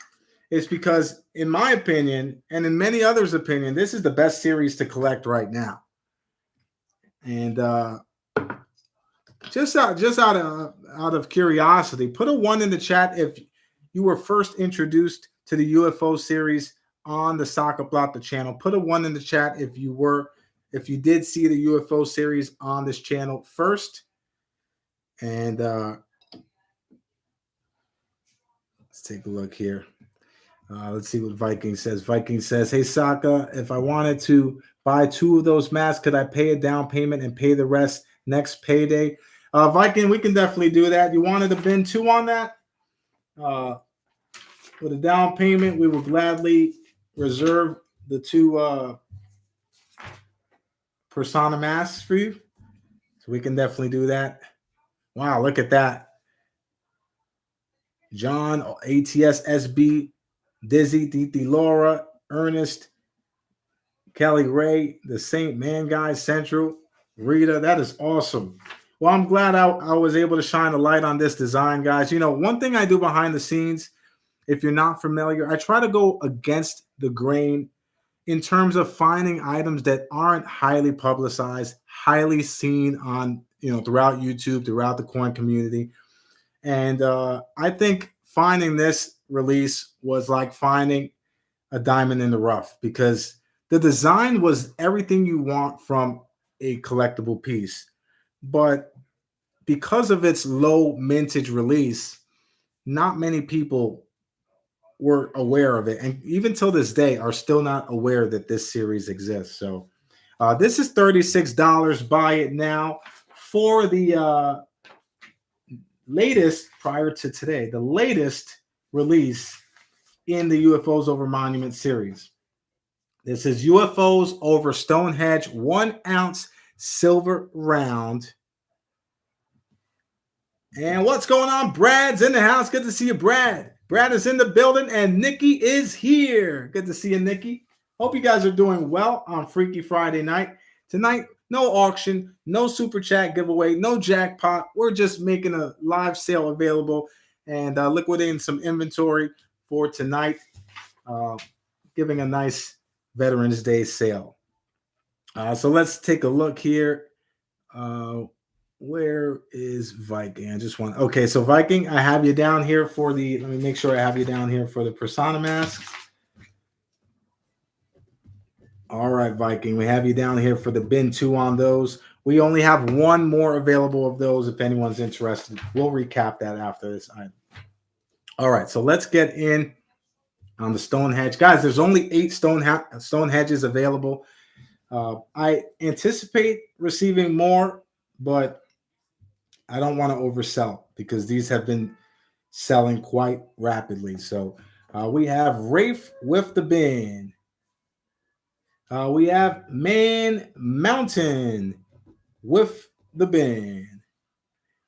Speaker 1: is because, in my opinion, and in many others' opinion, this is the best series to collect right now. And just out of curiosity, put a 1 in the chat if you were first introduced to the UFO series on the SacaPlata channel. Put a 1 in the chat if you did see the UFO series on this channel first. And let's take a look here. Let's see what Viking says. Viking says, hey, Saka, if I wanted to buy 2 of those masks, could I pay a down payment and pay the rest next payday? Viking, we can definitely do that. You wanted to bin 2 on that? With a down payment, we will gladly reserve the 2 Persona masks for you. So we can definitely do that. Wow, look at that. John, ATS, SB, Dizzy, DT Laura, Ernest, Kelly Ray, the Saint Man Guy, Central, Rita. That is awesome. Well, I'm glad I was able to shine a light on this design, guys. You know, one thing I do behind the scenes, if you're not familiar, I try to go against the grain in terms of finding items that aren't highly publicized, highly seen on, throughout YouTube, throughout the coin community. And I think finding this release was like finding a diamond in the rough, because the design was everything you want from a collectible piece. But because of its low mintage release, not many people were aware of it. And even till this day are still not aware that this series exists. So this is $36. Buy it now for the latest, prior to today, the latest release in the UFOs over Monument series. This is UFOs over Stonehenge 1 ounce silver round. And what's going on? Brad's in the house. Good to see you, Brad. Brad is in the building, and Nikki is here. Good to see you, Nikki. Hope you guys are doing well on Freaky Friday night. Tonight, no auction, no super chat giveaway, no jackpot. We're just making a live sale available. and liquidating some inventory for tonight, uh, giving a nice Veterans Day sale. So let's take a look here. Uh, where is Viking? I just want. Okay, so Viking, I have you down here for the. Let me make sure I have you down here for the persona masks. All right, Viking, we have you down here for the bin 2 on those. We only have one more available of those if anyone's interested. We'll recap that after this item. All right, so let's get in on the stone hedge. Guys, there's only 8 stone hedges available. I anticipate receiving more, but I don't want to oversell because these have been selling quite rapidly. So we have Rafe with the bin. We have Man Mountain with the bin.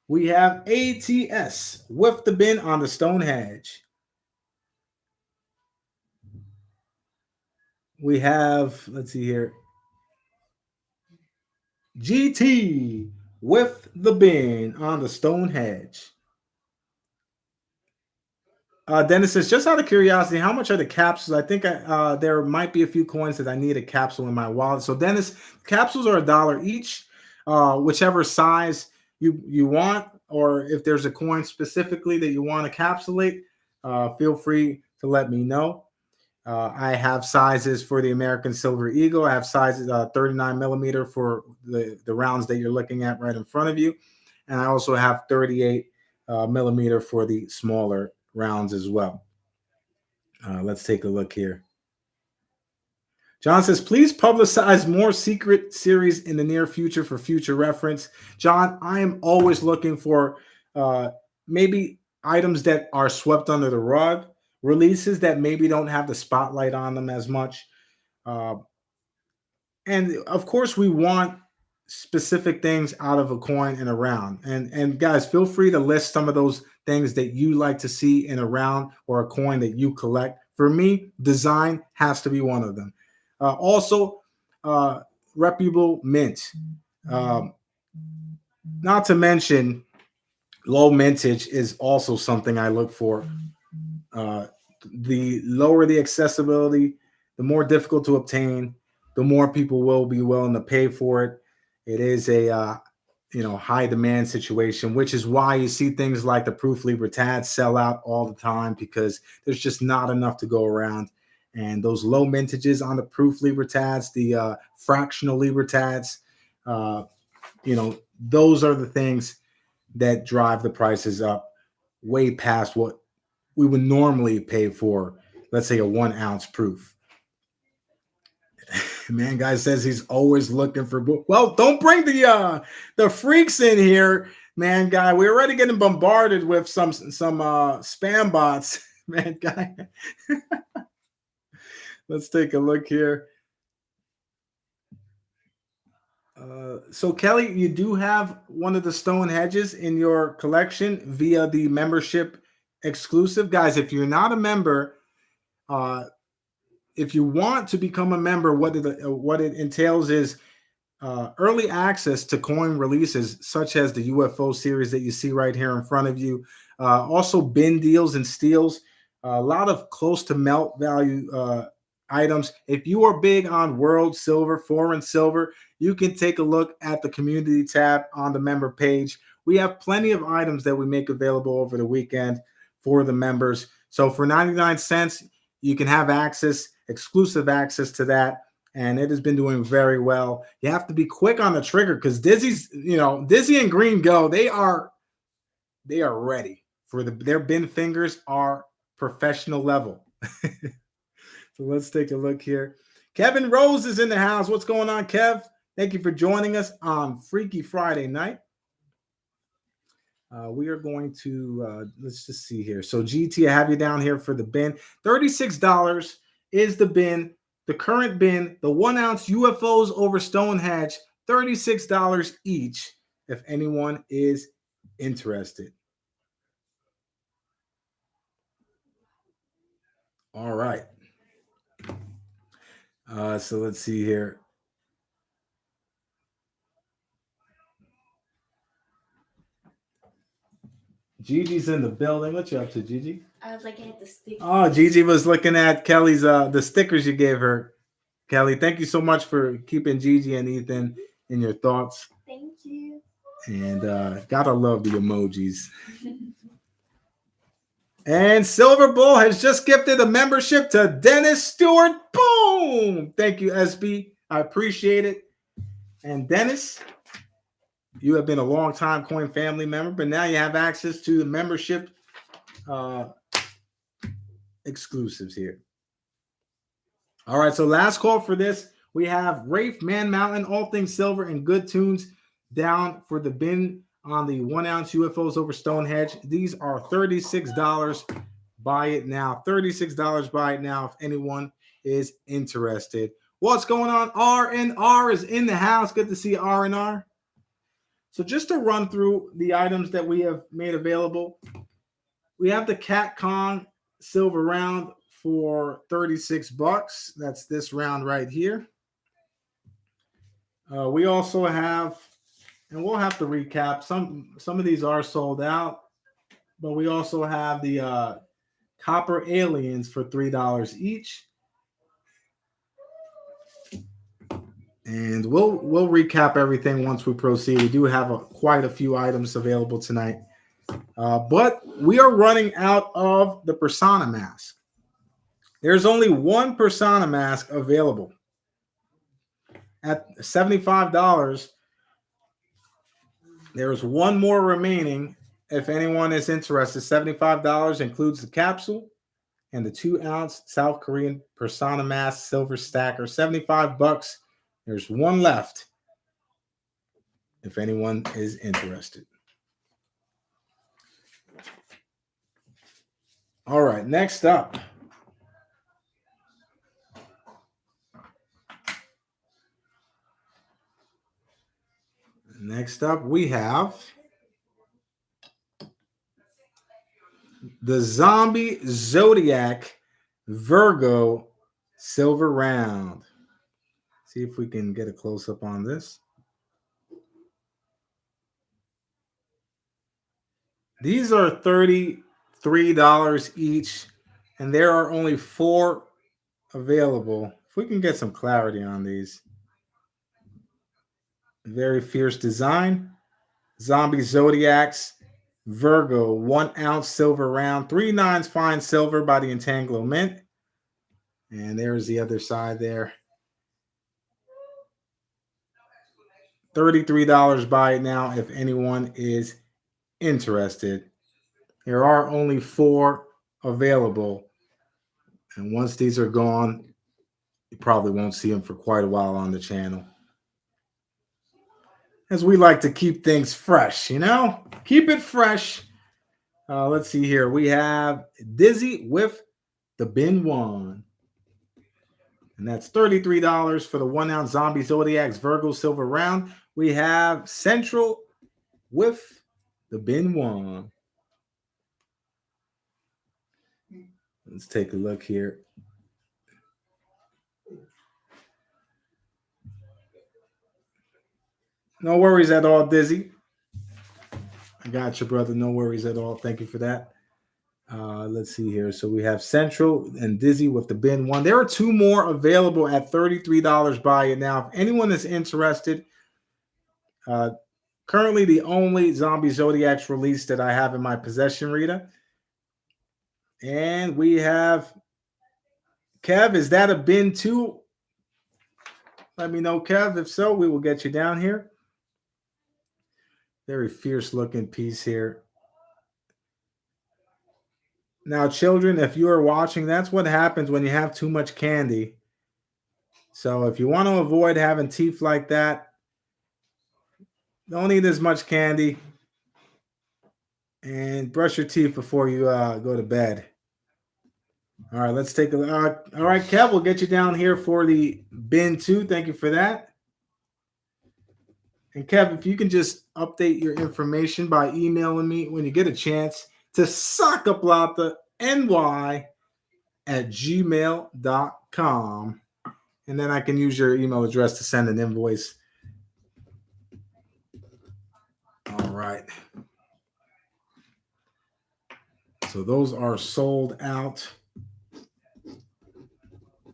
Speaker 1: We have ATS with the bin on the stone hedge. We have, let's see here, GT with the bin on the stone hedge. Dennis says, just out of curiosity, how much are the capsules? I think there might be a few coins that I need a capsule in my wallet. So, Dennis, capsules are $1 each, whichever size you want, or if there's a coin specifically that you want to capsulate, feel free to let me know. I have sizes for the American Silver Eagle. I have sizes 39 millimeter for the rounds that you're looking at right in front of you. And I also have 38 millimeter for the smaller rounds as well. Let's take a look here. John says, please publicize more secret series in the near future for future reference. John, I am always looking for maybe items that are swept under the rug, releases that maybe don't have the spotlight on them as much. And of course, we want specific things out of a coin and a round. And guys, feel free to list some of those things that you like to see in a round or a coin that you collect. For me, design has to be one of them. Also, reputable mint. Not to mention, low mintage is also something I look for. The lower the accessibility, the more difficult to obtain, the more people will be willing to pay for it. It is a high demand situation, which is why you see things like the Proof Libertad sell out all the time because there's just not enough to go around. And those low mintages on the Proof Libertads, the fractional Libertads, those are the things that drive the prices up way past what we would normally pay for, let's say, a 1 ounce proof. Man, guy says he's always looking for. Well, don't bring the freaks in here, man, guy. We're already getting bombarded with some spam bots, man, guy. Let's take a look here. So Kelly, you do have one of the stone hedges in your collection via the membership exclusive, guys. If you're not a member, if you want to become a member, what it entails is early access to coin releases such as the UFO series that you see right here in front of you. Also bin deals and steals, a lot of close to melt value items. If you are big on world silver, foreign silver, you can take a look at the community tab on the member page. We have plenty of items that we make available over the weekend for the members. So for 99 cents, you can have exclusive access to that. And it has been doing very well. You have to be quick on the trigger because Dizzy and Green Go, they are ready for their bin fingers are professional level. So let's take a look here. Kevin Rose is in the house. What's going on, Kev? Thank you for joining us on Freaky Friday night. We are going to, let's just see here. So GT, I have you down here for the bin. $36 is the bin. The current bin, the 1 ounce UFOs over Stonehenge, $36 each if anyone is interested. All right. So let's see here. Gigi's in the building. What you up to, Gigi?
Speaker 2: I was like, I had to stick.
Speaker 1: Oh, Gigi was looking at Kelly's the stickers you gave her. Kelly, thank you so much for keeping Gigi and Ethan in your thoughts.
Speaker 2: Thank you.
Speaker 1: And gotta love the emojis. And Silver Bull has just gifted a membership to Dennis Stewart. Boom! Thank you, SB. I appreciate it. And Dennis, you have been a long time Coin family member, but now you have access to the membership exclusives here. All right, so last call for this. We have Rafe, Man Mountain, All Things Silver, and Good Tunes down for the bin on the 1 ounce UFOs over Stonehenge. These are $36. Buy it now. $36. Buy it now if anyone is interested. What's going on? R&R is in the house. Good to see R&R. So just to run through the items that we have made available, we have the Cat Kong silver round for $36. That's this round right here. We also have, and we'll have to recap, some of these are sold out, but we also have the Copper Aliens for $3 each. And we'll recap everything once we proceed. We do have quite a few items available tonight. But we are running out of the Persona mask. There's only one Persona mask available. At $75, there's one more remaining. If anyone is interested, $75 includes the capsule and the 2 ounce South Korean Persona mask silver stacker. $75. There's one left. If anyone is interested. All right, next up. Next up, we have the Zombie Zodiac Virgo silver round. See if we can get a close-up on this. These are $33 each, and there are only 4 available. If we can get some clarity on these. Very fierce design. Zombie Zodiacs Virgo 1 ounce silver round. 3 nines fine silver by the Entanglo Mint. And there's the other side there. $33. Buy it now if anyone is interested. There are only 4 available. And once these are gone, you probably won't see them for quite a while on the channel. As we like to keep things fresh, you know? Keep it fresh. Let's see here. We have Dizzy with the Bin One. And that's $33 for the 1 ounce Zombie Zodiac's Virgo silver round. We have Central with the Bin One. Let's take a look here. No worries at all, Dizzy. I got you, brother. No worries at all. Thank you for that. Let's see here. So we have Central and Dizzy with the Bin One. There are 2 more available at $33. Buy it now. If anyone is interested, currently the only Zombie Zodiacs release that I have in my possession, Rita. And we have Kev. Is that a bin 2? Let me know, Kev. If so, we will get you down here. Very fierce looking piece here. Now, children, if you are watching, that's what happens when you have too much candy. So if you want to avoid having teeth like that, don't eat as much candy and brush your teeth before you go to bed. All right, let's take a look. All right, Kev, we'll get you down here for the bin 2. Thank you for that. And Kev, if you can just update your information by emailing me when you get a chance to SacaPlata@gmail.com. And then I can use your email address to send an invoice. All right. So those are sold out.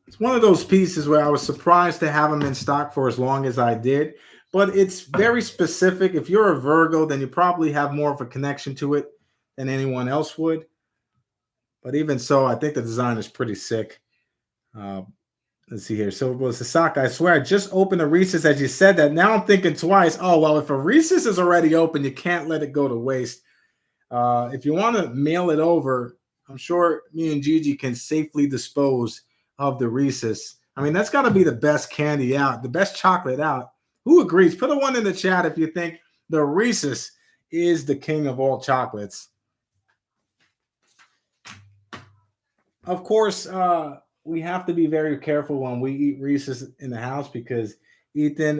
Speaker 1: It's one of those pieces where I was surprised to have them in stock for as long as I did, but it's very specific. If you're a Virgo, then you probably have more of a connection to it than anyone else would. But even so, I think the design is pretty sick. Let's see here. Silver Bullet Sasaka. I swear I just opened a Reese's as you said that. Now I'm thinking twice. Oh, well, if a Reese's is already open, you can't let it go to waste. If you want to mail it over, I'm sure me and Gigi can safely dispose of the Reese's. I mean, that's got to be the best candy out, the best chocolate out. Who agrees? Put a one in the chat if you think the Reese's is the king of all chocolates. Of course, we have to be very careful when we eat Reese's in the house because Ethan,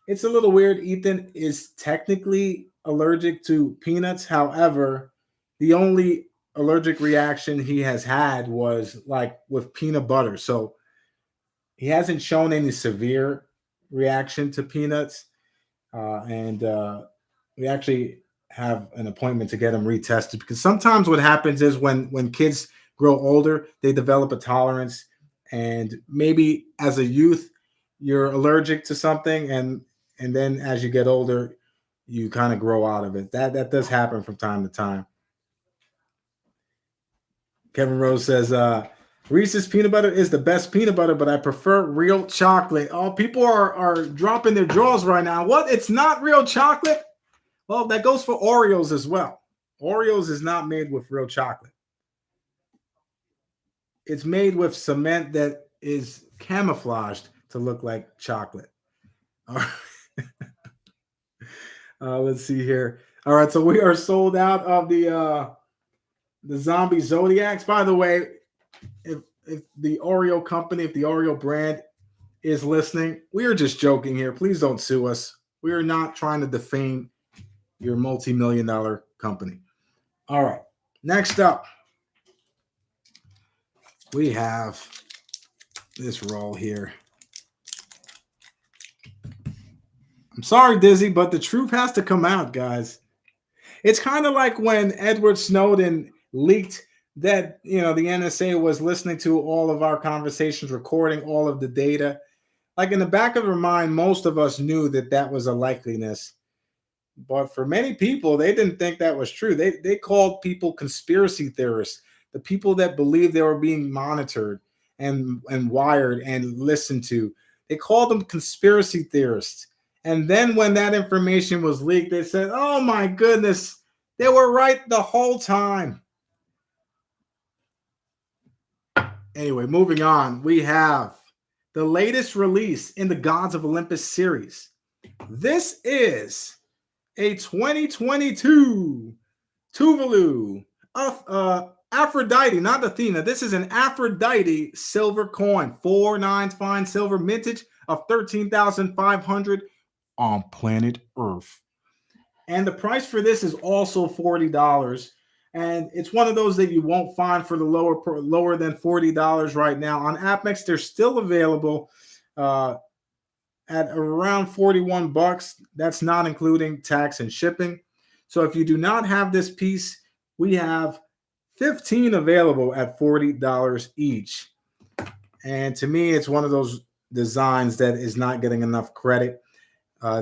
Speaker 1: it's a little weird. Ethan is technically allergic to peanuts. However, the only allergic reaction he has had was like with peanut butter. So he hasn't shown any severe reaction to peanuts. And we actually have an appointment to get him retested because sometimes what happens is when kids grow older, they develop a tolerance. And maybe as a youth, you're allergic to something, and then as you get older, you kind of grow out of it. That does happen from time to time. Kevin Rose says, Reese's peanut butter is the best peanut butter, but I prefer real chocolate. Oh, people are dropping their jaws right now. What? It's not real chocolate? Well, that goes for Oreos as well. Oreos is not made with real chocolate. It's made with cement that is camouflaged to look like chocolate. All right. Let's see here. All right, so we are sold out of the zombie Zodiacs. By the way, if the Oreo company, if the Oreo brand is listening, we are just joking here. Please don't sue us. We are not trying to defame your multi-million-dollar company. All right, next up, we have this roll here. I'm sorry, Dizzy, but the truth has to come out, guys. It's kind of like when Edward Snowden leaked that, the NSA was listening to all of our conversations, recording all of the data. Like in the back of our mind, most of us knew that that was a likeliness. But for many people, they didn't think that was true. They called people conspiracy theorists, the people that believed they were being monitored and wired and listened to. They called them conspiracy theorists. And then when that information was leaked, they said, oh my goodness, they were right the whole time. Anyway, moving on, we have the latest release in the Gods of Olympus series. This is a 2022 Tuvalu of Aphrodite, not Athena. This is an Aphrodite silver coin, 4/9 fine silver, mintage of 13,500 on planet Earth. And the price for this is also $40. And it's one of those that you won't find for the lower than $40 right now. On Apex, they're still available at around 41 bucks. That's not including tax and shipping. So if you do not have this piece, we have 15 available at $40 each. And to me, it's one of those designs that is not getting enough credit.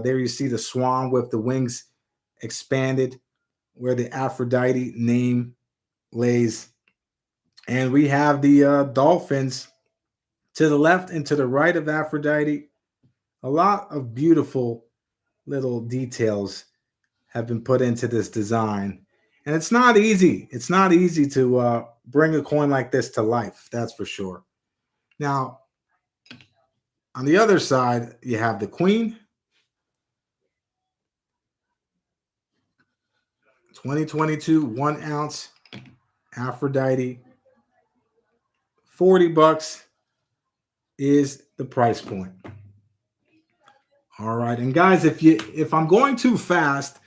Speaker 1: There you see the swan with the wings expanded where the Aphrodite name lays. And we have the dolphins to the left and to the right of Aphrodite. A lot of beautiful little details have been put into this design. And it's not easy. It's not easy to bring a coin like this to life. That's for sure. Now, on the other side, you have the queen. 2022 1 ounce Aphrodite. 40 bucks is the price point. All right. And guys, if I'm going too fast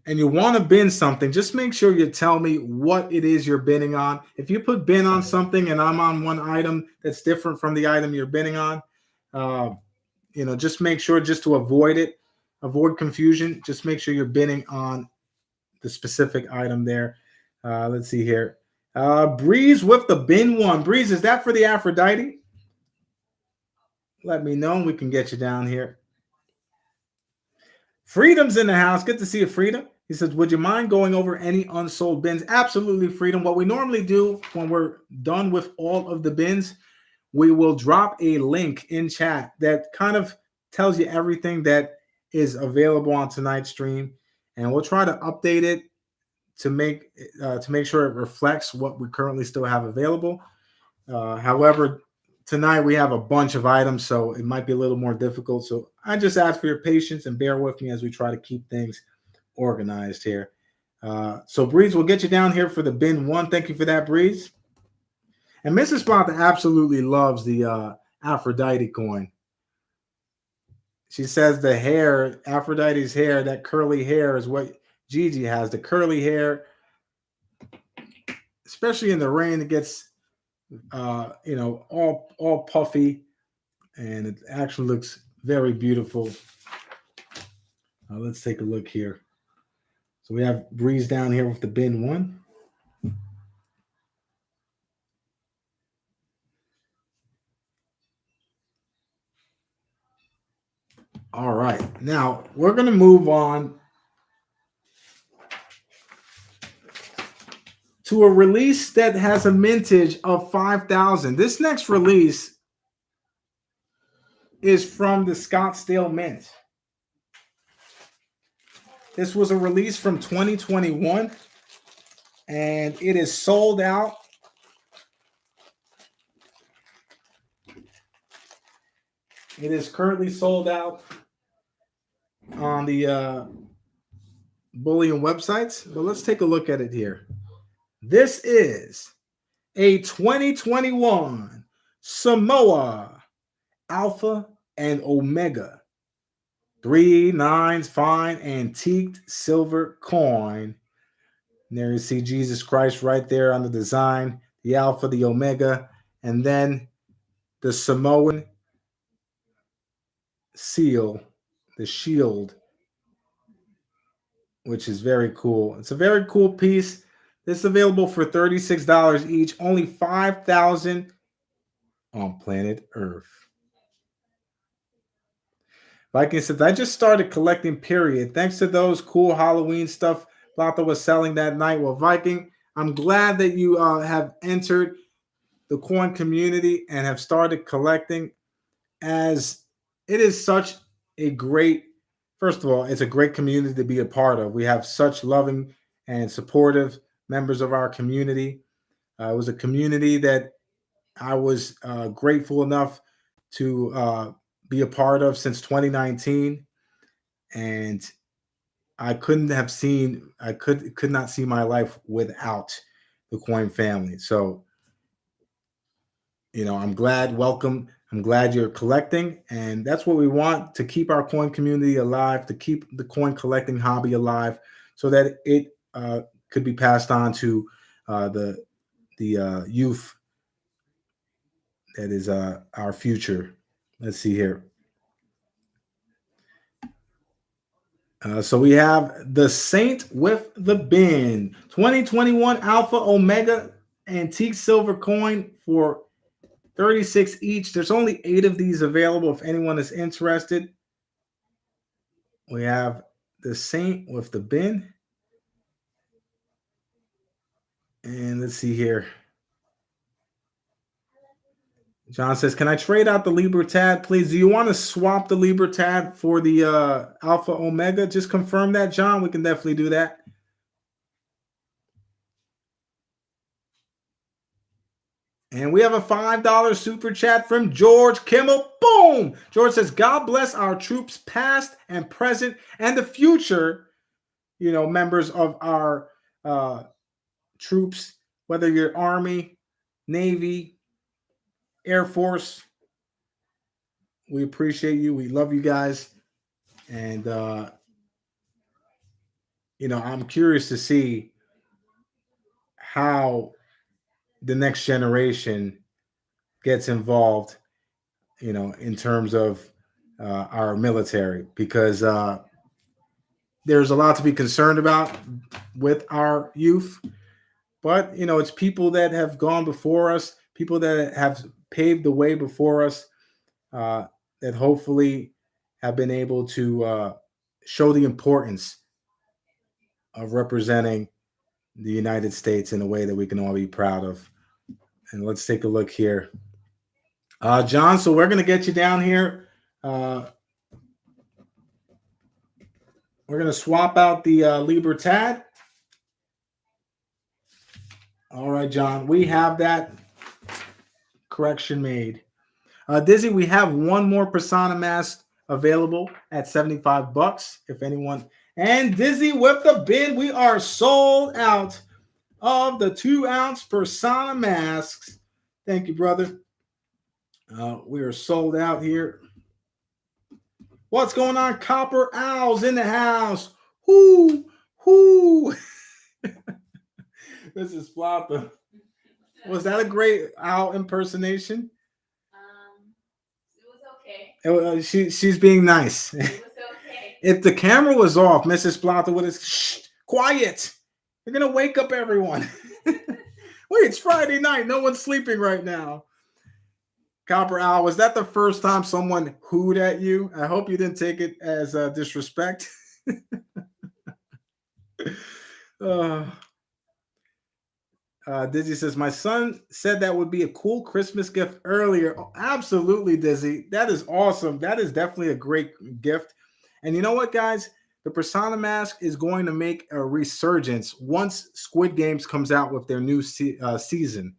Speaker 1: and you want to bin something, just make sure you tell me what it is you're bidding on. If you put bin on something and I'm on one item that's different from the item you're bidding on, just make sure, just to avoid confusion, just make sure you're bidding on the specific item there. Let's see here. Breeze with the bin one. Breeze, is that for the Aphrodite? Let me know and we can get you down here. Freedom's in the house. Good to see you, Freedom. He says, would you mind going over any unsold bins? Absolutely, Freedom. What we normally do when we're done with all of the bins, we will drop a link in chat that kind of tells you everything that is available on tonight's stream. And we'll try to update it to make sure it reflects what we currently still have available. However, tonight we have a bunch of items, so it might be a little more difficult. So I just ask for your patience and bear with me as we try to keep things organized here. So Breeze, we'll get you down here for the bin one. Thank you for that, Breeze. And Mrs. Plata absolutely loves the Aphrodite coin. She says the hair, Aphrodite's hair, that curly hair is what Gigi has. The curly hair, especially in the rain, it gets all puffy, and it actually looks very beautiful. Let's take a look here. So we have Breeze down here with the bin one. All right, now we're going to move on to a release that has a mintage of 5,000. This next release is from the Scottsdale Mint. This was a release from 2021, and it is sold out. It is currently sold out on the bullion websites, but let's take a look at it here. This is a 2021 Samoa Alpha and Omega 3 9s fine antiqued silver coin. And there you see Jesus Christ right there on the design, the Alpha, the Omega, and then the Samoan seal, the shield, which is very cool. It's a very cool piece. This is available for $36 each, only 5,000 on planet Earth. Viking says, I just started collecting, period. Thanks to those cool Halloween stuff Plata was selling that night. Well, Viking, I'm glad that you have entered the coin community and have started collecting, as it is such a great, first of all, it's a great community to be a part of. We have such loving and supportive members of our community. It was a community that I was grateful enough to be a part of since 2019, and I could not see my life without the coin family. So, I'm glad. Welcome. I'm glad you're collecting, and that's what we want, to keep our coin community alive, to keep the coin collecting hobby alive, so that it could be passed on to the youth that is our future. Let's see here. So we have the Saint with the bin, 2021 Alpha Omega antique silver coin for 36 each. There's only 8 of these available if anyone is interested. We have the Saint with the bin. And let's see here. John says, can I trade out the Libertad, please? Do you want to swap the Libertad for the Alpha Omega? Just confirm that, John. We can definitely do that. And we have a $5 super chat from George Kimmel. Boom! George says, God bless our troops, past and present, and the future, members of our troops, whether you're Army, Navy, Air Force. We appreciate you. We love you guys. And, I'm curious to see how the next generation gets involved, in terms of our military, because there's a lot to be concerned about with our youth. But it's people that have gone before us, people that have paved the way before us, uh, that hopefully have been able to show the importance of representing the United States in a way that we can all be proud of. And let's take a look here. John, so we're going to get you down here. We're going to swap out the Libertad. All right, John, we have that correction made. Dizzy, we have one more Persona mask available at $75 if anyone. And Dizzy with the bid, we are sold out of the 2-ounce Persona masks. Thank you, brother. We are sold out here. What's going on? Copper Owls in the house. Whoo, whoo. This is Plata. Was that a great owl impersonation?
Speaker 2: It was okay.
Speaker 1: She's being nice.
Speaker 2: It was okay.
Speaker 1: If the camera was off, Mrs. Plata would have quiet. You're gonna wake up everyone. Wait, it's Friday night. No one's sleeping right now. Copper Owl, was that the first time someone hooed at you? I hope you didn't take it as disrespect. Dizzy says, my son said that would be a cool Christmas gift earlier. Oh, absolutely, Dizzy. That is awesome. That is definitely a great gift. And you know what, guys? The Persona mask is going to make a resurgence once Squid Games comes out with their new season.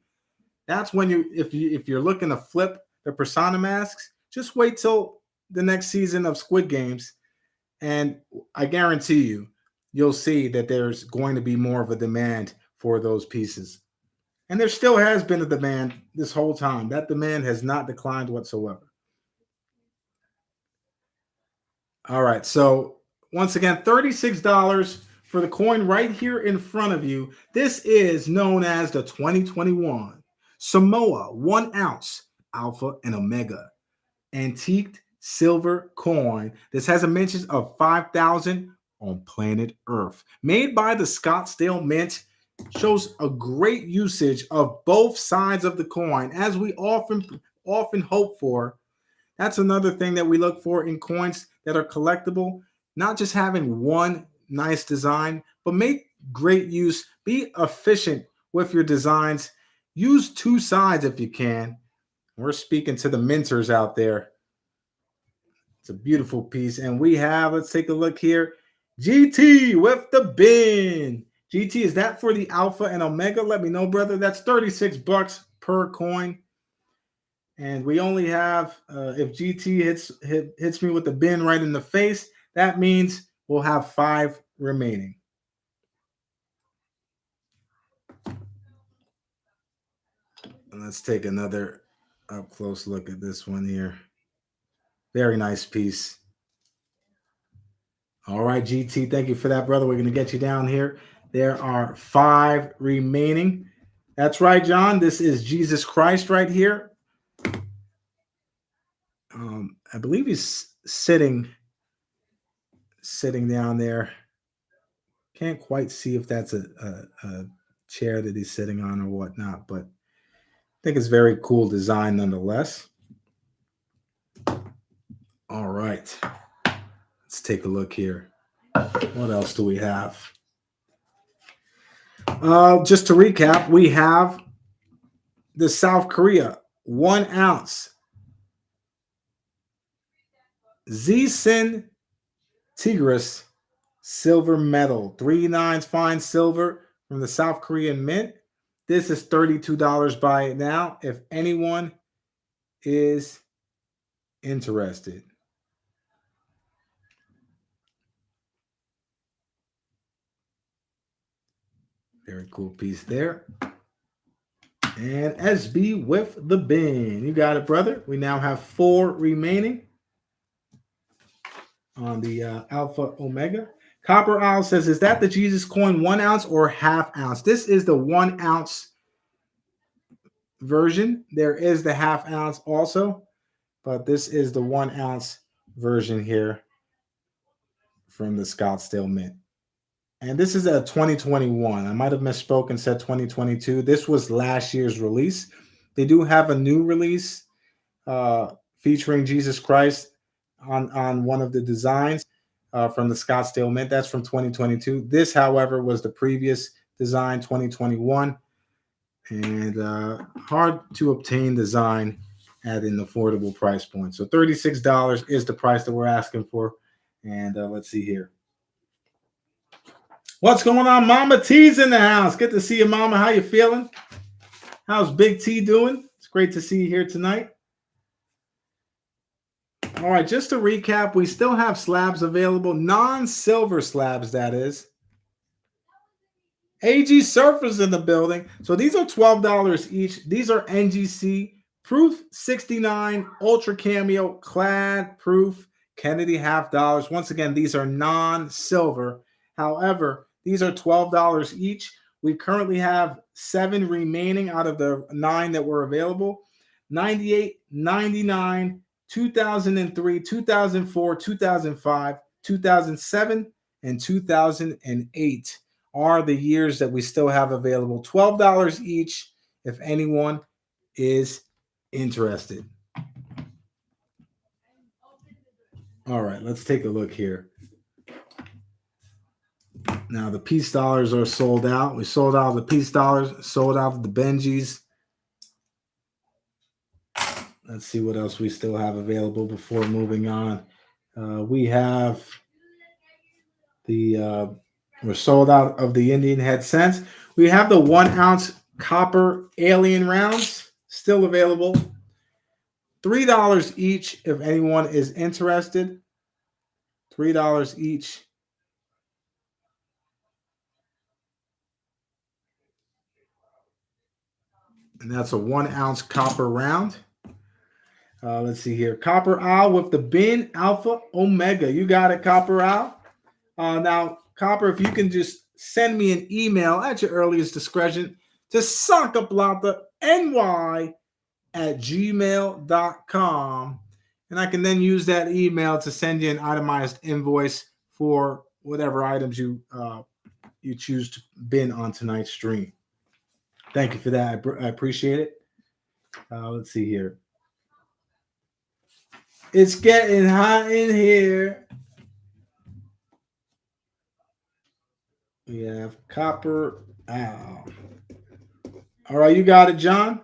Speaker 1: That's when if you're looking to flip the Persona masks, just wait till the next season of Squid Games, and I guarantee you'll see that there's going to be more of a demand for those pieces. And there still has been a demand this whole time. That demand has not declined whatsoever. All right, so once again, $36 for the coin right here in front of you. This is known as the 2021 Samoa 1-ounce Alpha and Omega antiqued silver coin. This has a mention of 5,000 on planet Earth. Made by the Scottsdale Mint, shows a great usage of both sides of the coin, as we often hope for. That's another thing that we look for in coins that are collectible, not just having one nice design, but make great use. Be efficient with your designs. Use two sides if you can. We're speaking to the minters out there. It's a beautiful piece. And we have, let's take a look here, GT with the bin. GT, is that for the Alpha and Omega? Let me know, brother. That's $36 per coin. And we only have, if GT hits me with the bin right in the face, that means we'll have 5 remaining. And let's take another up close look at this one here. Very nice piece. All right, GT, thank you for that, brother. We're going to get you down here. There are 5 remaining. That's right, John. This is Jesus Christ right here. I believe he's sitting down there. Can't quite see if that's a chair that he's sitting on or whatnot, but I think it's very cool design nonetheless. All right. Let's take a look here. What else do we have? Just to recap, we have the South Korea 1-ounce Z-Sin Tigris silver medal, 3 nines fine silver from the South Korean Mint. This is $32. Buy it now if anyone is interested. Very cool piece there. And SB with the bin. You got it, brother. We now have 4 remaining on the Alpha Omega. Copper Owl says, is that the Jesus coin 1-ounce or half-ounce? This is the 1-ounce version. There is the half-ounce also, but this is the 1-ounce version here from the Scottsdale Mint. And this is a 2021. I might have misspoken and said 2022. This was last year's release. They do have a new release uh, featuring Jesus Christ on one of the designs from the Scottsdale Mint. That's from 2022. This, however, was the previous design, 2021, and hard to obtain design at an affordable price point. So $36 is the price that we're asking for. And let's see here. What's going on, Mama T's in the house? Good to see you, Mama. How you feeling? How's Big T doing? It's great to see you here tonight. All right, just to recap, we still have slabs available, non-silver slabs, that is. AG Surfers in the building. So these are $12 each. These are NGC Proof 69 Ultra Cameo Clad Proof Kennedy half dollars. Once again, these are non-silver. However, these are $12 each. We currently have 7 remaining out of the 9 that were available. 98, 99, 2003, 2004, 2005, 2007, and 2008 are the years that we still have available. $12 each if anyone is interested. All right, let's take a look here. Now, the Peace Dollars are sold out. We sold out the Peace Dollars, sold out the Benjis. Let's see what else we still have available before moving on. We have the we're sold out of the Indian Head Cents. We have the 1 ounce copper alien rounds still available. $3 each if anyone is interested. $3 each. And that's a 1 ounce copper round. Let's see here. Copper Owl with the Bin Alpha Omega. You got it, Copper Owl. Now, Copper, if you can just send me an email at your earliest discretion to SacaPlata@gmail.com. And I can then use that email to send you an itemized invoice for whatever items you choose to bin on tonight's stream. Thank you for that. I appreciate it. Let's see here. It's getting hot in here. We have Copper Owl. All right, you got it, John.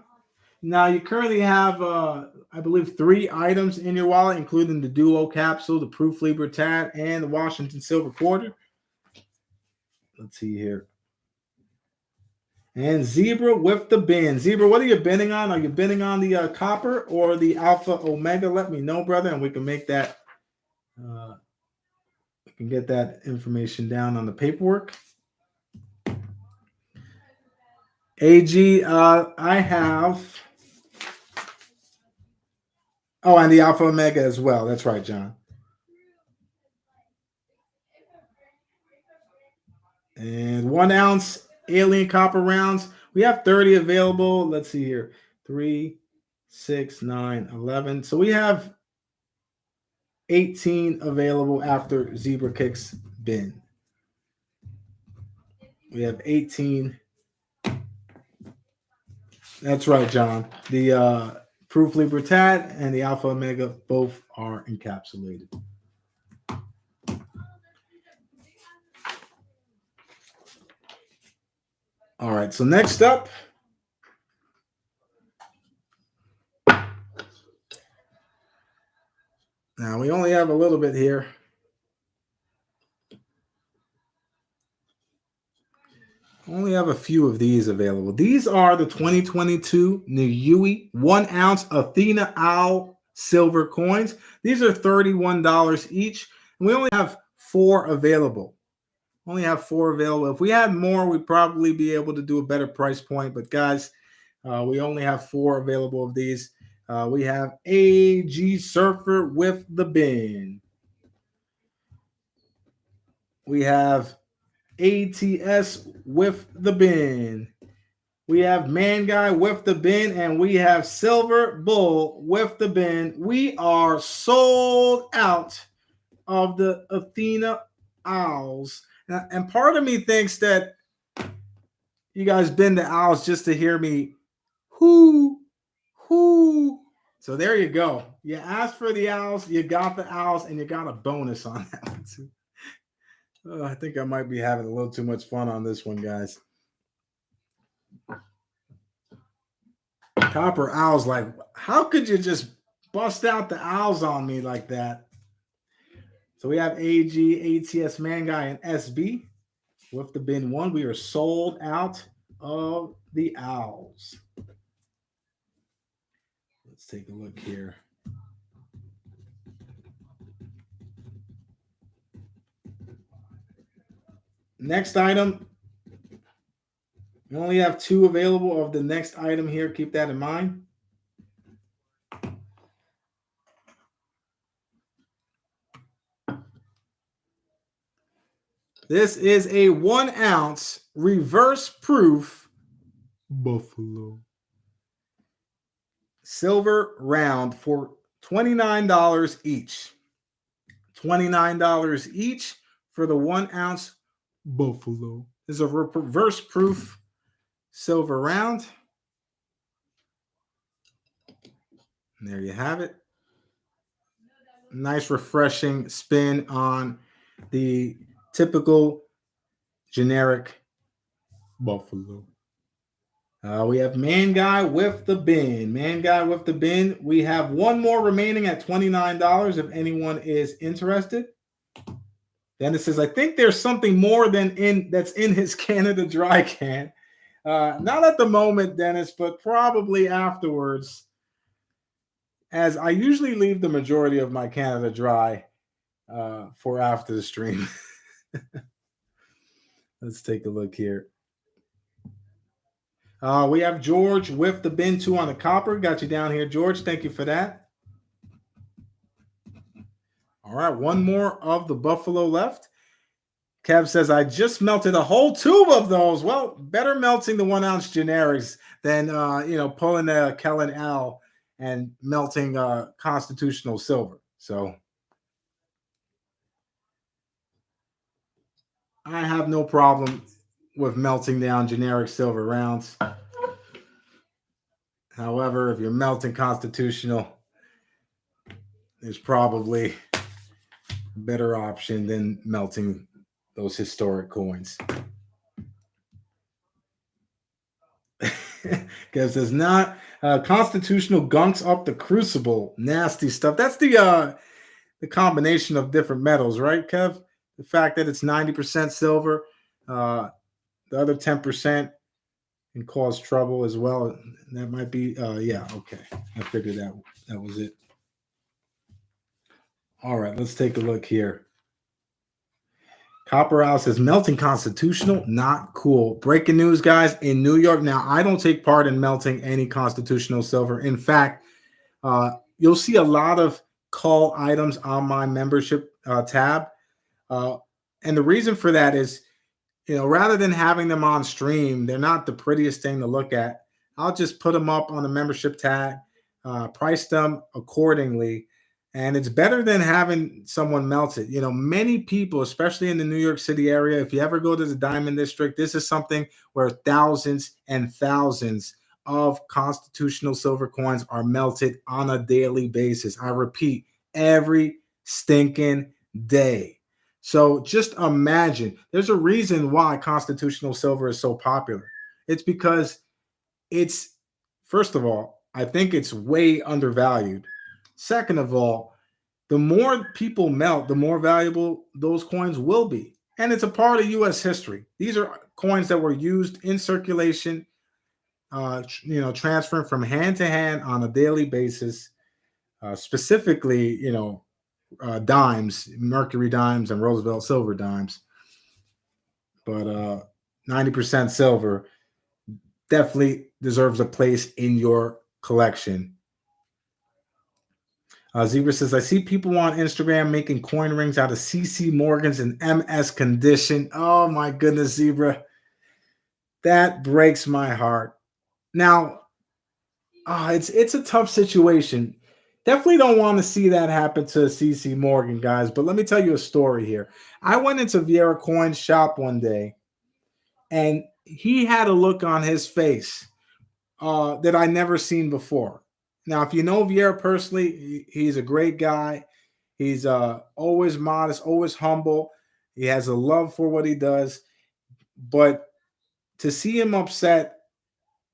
Speaker 1: Now, you currently have, I believe, 3 items in your wallet, including the Duo Capsule, the Proof Libertad, and the Washington Silver Quarter. Let's see here. And Zebra with the bin. Zebra, what are you binning on? Are you binning on the copper or the Alpha Omega? Let me know, brother, and we can make that. We can get that information down on the paperwork. AG, I have. Oh, and the Alpha Omega as well. That's right, John. And 1 ounce alien copper rounds. We have 30 available. Let's see here. 3, 6, 9, 11. So we have 18 available after Zebra Kicks bin. We have 18. That's right, John. The Proof Libertad and the Alpha Omega both are encapsulated. All right, so next up, now we only have a little bit here. Only have a few of these available. These are the 2022 Niue 1 ounce Athena Owl silver coins. These are $31 each. And we only have 4 available. Only have 4 available. If we had more, we'd probably be able to do a better price point. But guys, we only have 4 available of these. We have AG Surfer with the bin. We have ATS with the bin. We have Man Guy with the bin, and we have Silver Bull with the bin. We are sold out of the Athena Owls. And part of me thinks that you guys been to Owls just to hear me whoo, whoo. So there you go. You asked for the Owls, you got the Owls, and you got a bonus on that one too. I think I might be having a little too much fun on this one, guys. Copper Owls, like, how could you just bust out the Owls on me like that? So we have AG, ATS, Man Guy, and SB. With the bin one, we are sold out of the Owls. Let's take a look here. Next item. We only have 2 available of the next item here. Keep that in mind. This is a 1 ounce reverse proof Buffalo silver round for $29 each. $29 each for the 1 ounce Buffalo. This is a reverse proof silver round. And there you have it. Nice refreshing spin on the typical generic Buffalo. We have Man Guy with the bin. Man Guy with the bin. We have 1 more remaining at $29 if anyone is interested. Dennis says, I think there's something more that's in his Canada Dry can. Not at the moment, Dennis, but probably afterwards, as I usually leave the majority of my Canada Dry for after the stream. Let's take a look here. We have George with the bin 2 on the copper. Got you down here, George. Thank you for that. All right, 1 more of the Buffalo left. Kev says, I just melted a whole tube of those. Well, better melting the 1 ounce generics than, pulling a Kellen L and melting constitutional silver. So I have no problem with melting down generic silver rounds. However, if you're melting constitutional, there's probably a better option than melting those historic coins. Because there's not constitutional gunks up the crucible, nasty stuff. That's the combination of different metals, right, Kev? The fact that it's 90% silver, the other 10% can cause trouble as well. That might be, okay. I figured that was it. All right, let's take a look here. Copper Owl says, melting constitutional, not cool. Breaking news, guys, in New York. Now, I don't take part in melting any constitutional silver. In fact, you'll see a lot of call items on my membership tab. And the reason for that is, rather than having them on stream, they're not the prettiest thing to look at. I'll just put them up on the membership tag, price them accordingly. And it's better than having someone melt it. Many people, especially in the New York City area, if you ever go to the Diamond District, this is something where thousands and thousands of constitutional silver coins are melted on a daily basis. I repeat, every stinking day. So just imagine, there's a reason why constitutional silver is so popular. It's because first of all, I think it's way undervalued. Second of all, the more people melt, the more valuable those coins will be. And it's a part of U.S. history. These are coins that were used in circulation, transferring from hand to hand on a daily basis, specifically, dimes, Mercury dimes and Roosevelt silver dimes. But 90% silver definitely deserves a place in your collection. Zebra says, I see people on Instagram making coin rings out of CC Morgans in MS condition. Oh my goodness, Zebra. That breaks my heart. Now, it's a tough situation. Definitely don't want to see that happen to CC Morgan, guys. But let me tell you a story here. I went into Vieira Coin's shop one day, and he had a look on his face that I never seen before. Now, if you know Vieira personally, he's a great guy. He's always modest, always humble. He has a love for what he does. But to see him upset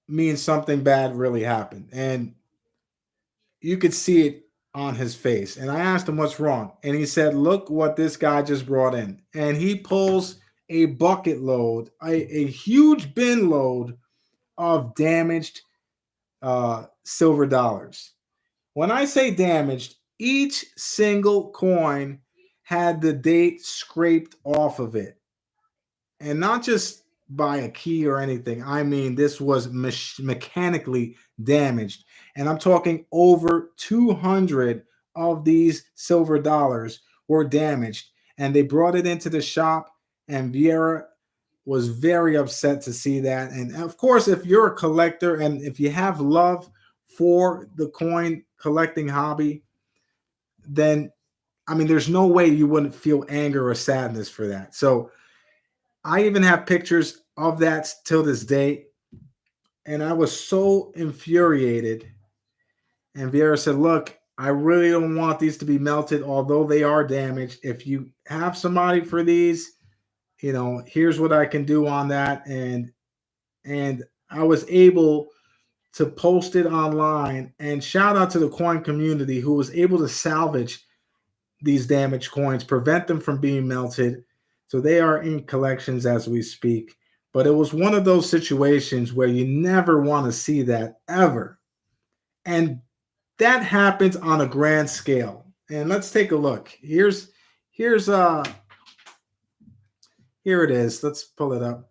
Speaker 1: means something bad really happened. And you could see it on his face. And I asked him what's wrong. And he said, look what this guy just brought in. And he pulls a bucket load, a huge bin load of damaged silver dollars. When I say damaged, each single coin had the date scraped off of it. And not just by a key or anything. I mean, this was mechanically damaged. And I'm talking over 200 of these silver dollars were damaged. And they brought it into the shop, and Vieira was very upset to see that. And of course, if you're a collector and if you have love for the coin collecting hobby, then I mean, there's no way you wouldn't feel anger or sadness for that. So I even have pictures of that till this day. And I was so infuriated. And Vieira said, look, I really don't want these to be melted, although they are damaged. If you have somebody for these, here's what I can do on that. And I was able to post it online, and shout out to the coin community who was able to salvage these damaged coins, prevent them from being melted. So they are in collections as we speak. But it was one of those situations where you never want to see that ever. And that happens on a grand scale. And let's take a look. Here's here it is. Let's pull it up.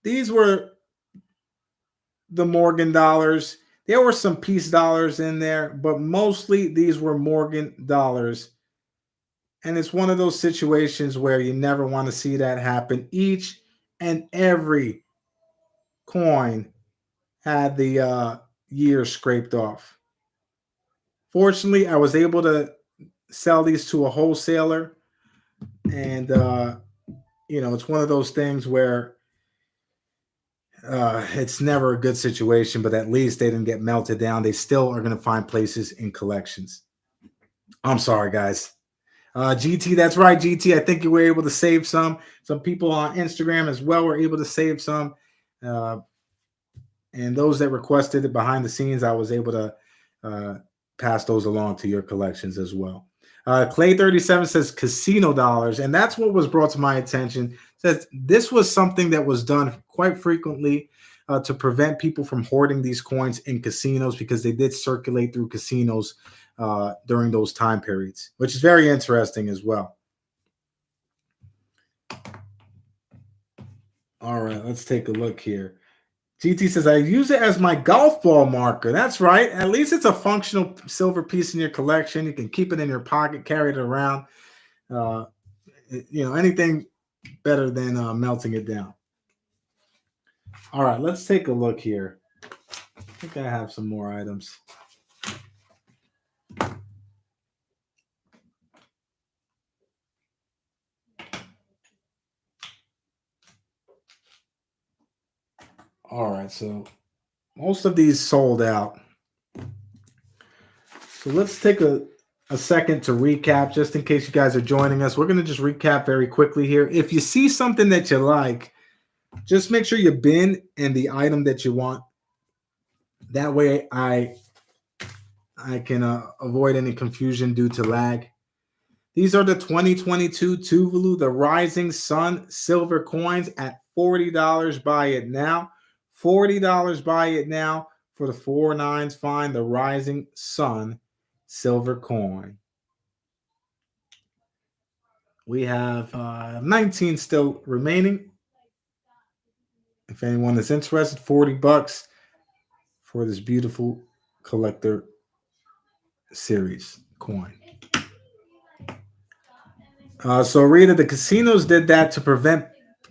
Speaker 1: These were the Morgan dollars. There were some piece dollars in there, but mostly these were Morgan dollars. And it's one of those situations where you never want to see that happen. Each and every coin had the year scraped off. Fortunately, I was able to sell these to a wholesaler. And, it's one of those things where it's never a good situation, but at least they didn't get melted down. They still are going to find places in collections. I'm sorry, guys. GT, that's right, GT. I think you were able to save some. Some people on Instagram as well were able to save some. And those that requested it behind the scenes, I was able to pass those along to your collections as well. Clay37 says casino dollars, and that's what was brought to my attention. Says this was something that was done quite frequently to prevent people from hoarding these coins in casinos, because they did circulate through casinos during those time periods, which is very interesting as well. All right, let's take a look here. GT says, I use it as my golf ball marker. That's right. At least it's a functional silver piece in your collection. You can keep it in your pocket, carry it around. Anything better than melting it down. All right, let's take a look here. I think I have some more items. All right, so most of these sold out. So let's take a second to recap, just in case you guys are joining us. We're going to just recap very quickly here. If you see something that you like, just make sure you bin and the item that you want. That way I can avoid any confusion due to lag. These are the 2022 Tuvalu, the Rising Sun silver coins at $40. Buy it now. $40, buy it now for the 4 9s. Find the Rising Sun silver coin. We have 19 still remaining. If anyone is interested, $40 for this beautiful collector series coin. So Rita, the casinos did that to prevent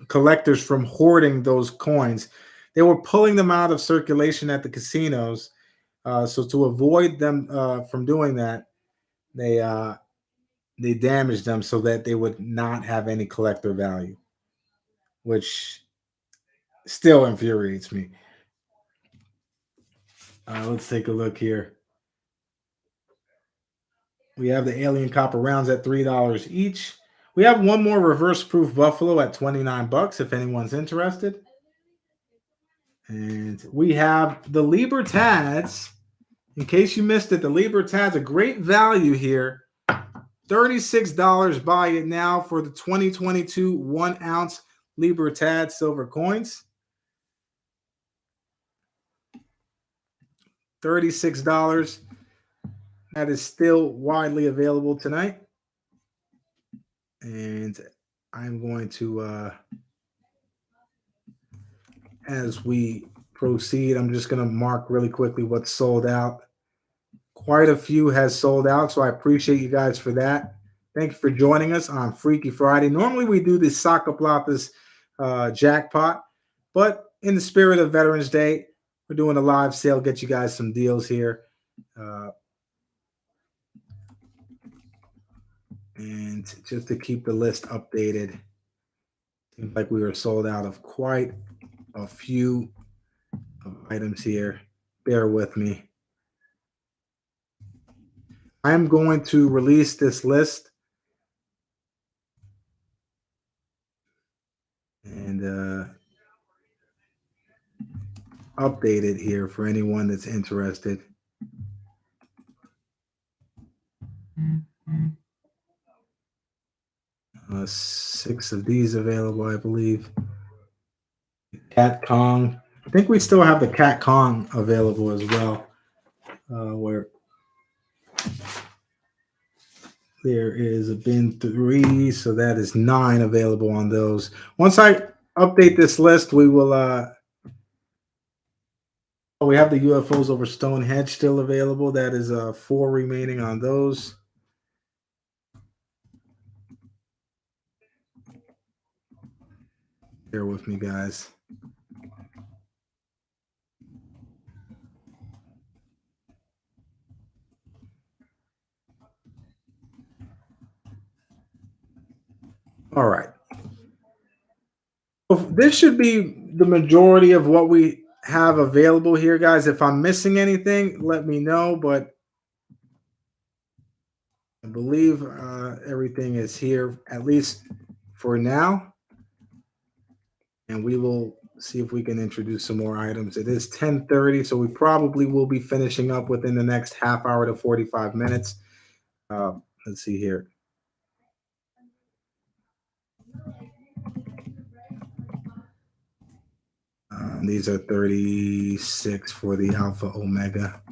Speaker 1: collectors from hoarding those coins. They were pulling them out of circulation at the casinos So to avoid them from doing that, they they damaged them so that they would not have any collector value, which still infuriates me. Let's take a look here. We have the alien copper rounds at $3 each. We have one more reverse proof buffalo at 29 bucks if anyone's interested. And we have the Libertads. In case you missed it, the Libertads, a great value here. $36. Buy it now for the 2022 1 ounce Libertad silver coins. $36. That is still widely available tonight. And I'm going to, as we proceed, I'm just going to mark really quickly what's sold out. Quite a few has sold out, so I appreciate you guys for that. Thank you for joining us on Freaky Friday. Normally we do the SacaPlata's jackpot, but in the spirit of Veterans Day, we're doing a live sale, get you guys some deals here. And just to keep the list updated, seems like we were sold out of quite a few items here. Bear with me. I'm going to release this list and update it here for anyone that's interested. Mm-hmm. 6 of these available, I believe. Cat Kong. I think we still have the Cat Kong available as well. Where there is a bin 3, so that is 9 available on those. Once I update this list, we will. We have the UFOs over Stonehenge still available. That is 4 remaining on those. Bear with me, guys. All right. This should be the majority of what we have available here, guys. If I'm missing anything, let me know. But I believe everything is here, at least for now. And we will see if we can introduce some more items. It is 10:30, so we probably will be finishing up within the next half hour to 45 minutes. Let's see here. These are 36 for the Alpha Omega.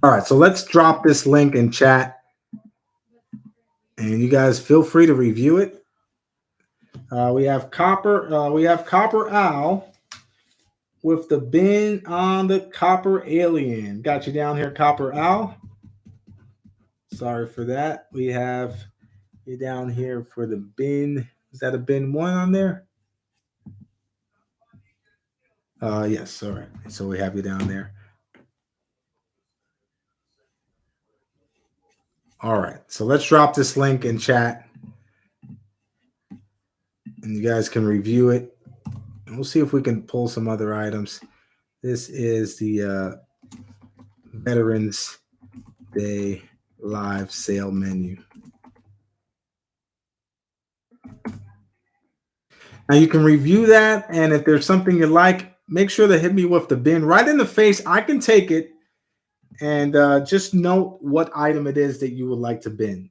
Speaker 1: All right, so let's drop this link in chat. And you guys feel free to review it. We have Copper Owl with the bin on the Copper Alien. Got you down here, Copper Owl. Sorry for that. We have you down here for the bin. Is that a bin 1 on there? Yes, all right. So we have you down there. All right. So let's drop this link in chat. And you guys can review it. And we'll see if we can pull some other items. This is the Veterans Day live sale menu. Now you can review that, and if there's something you like, make sure to hit me with the bin right in the face. I can take it, and just note what item it is that you would like to bin.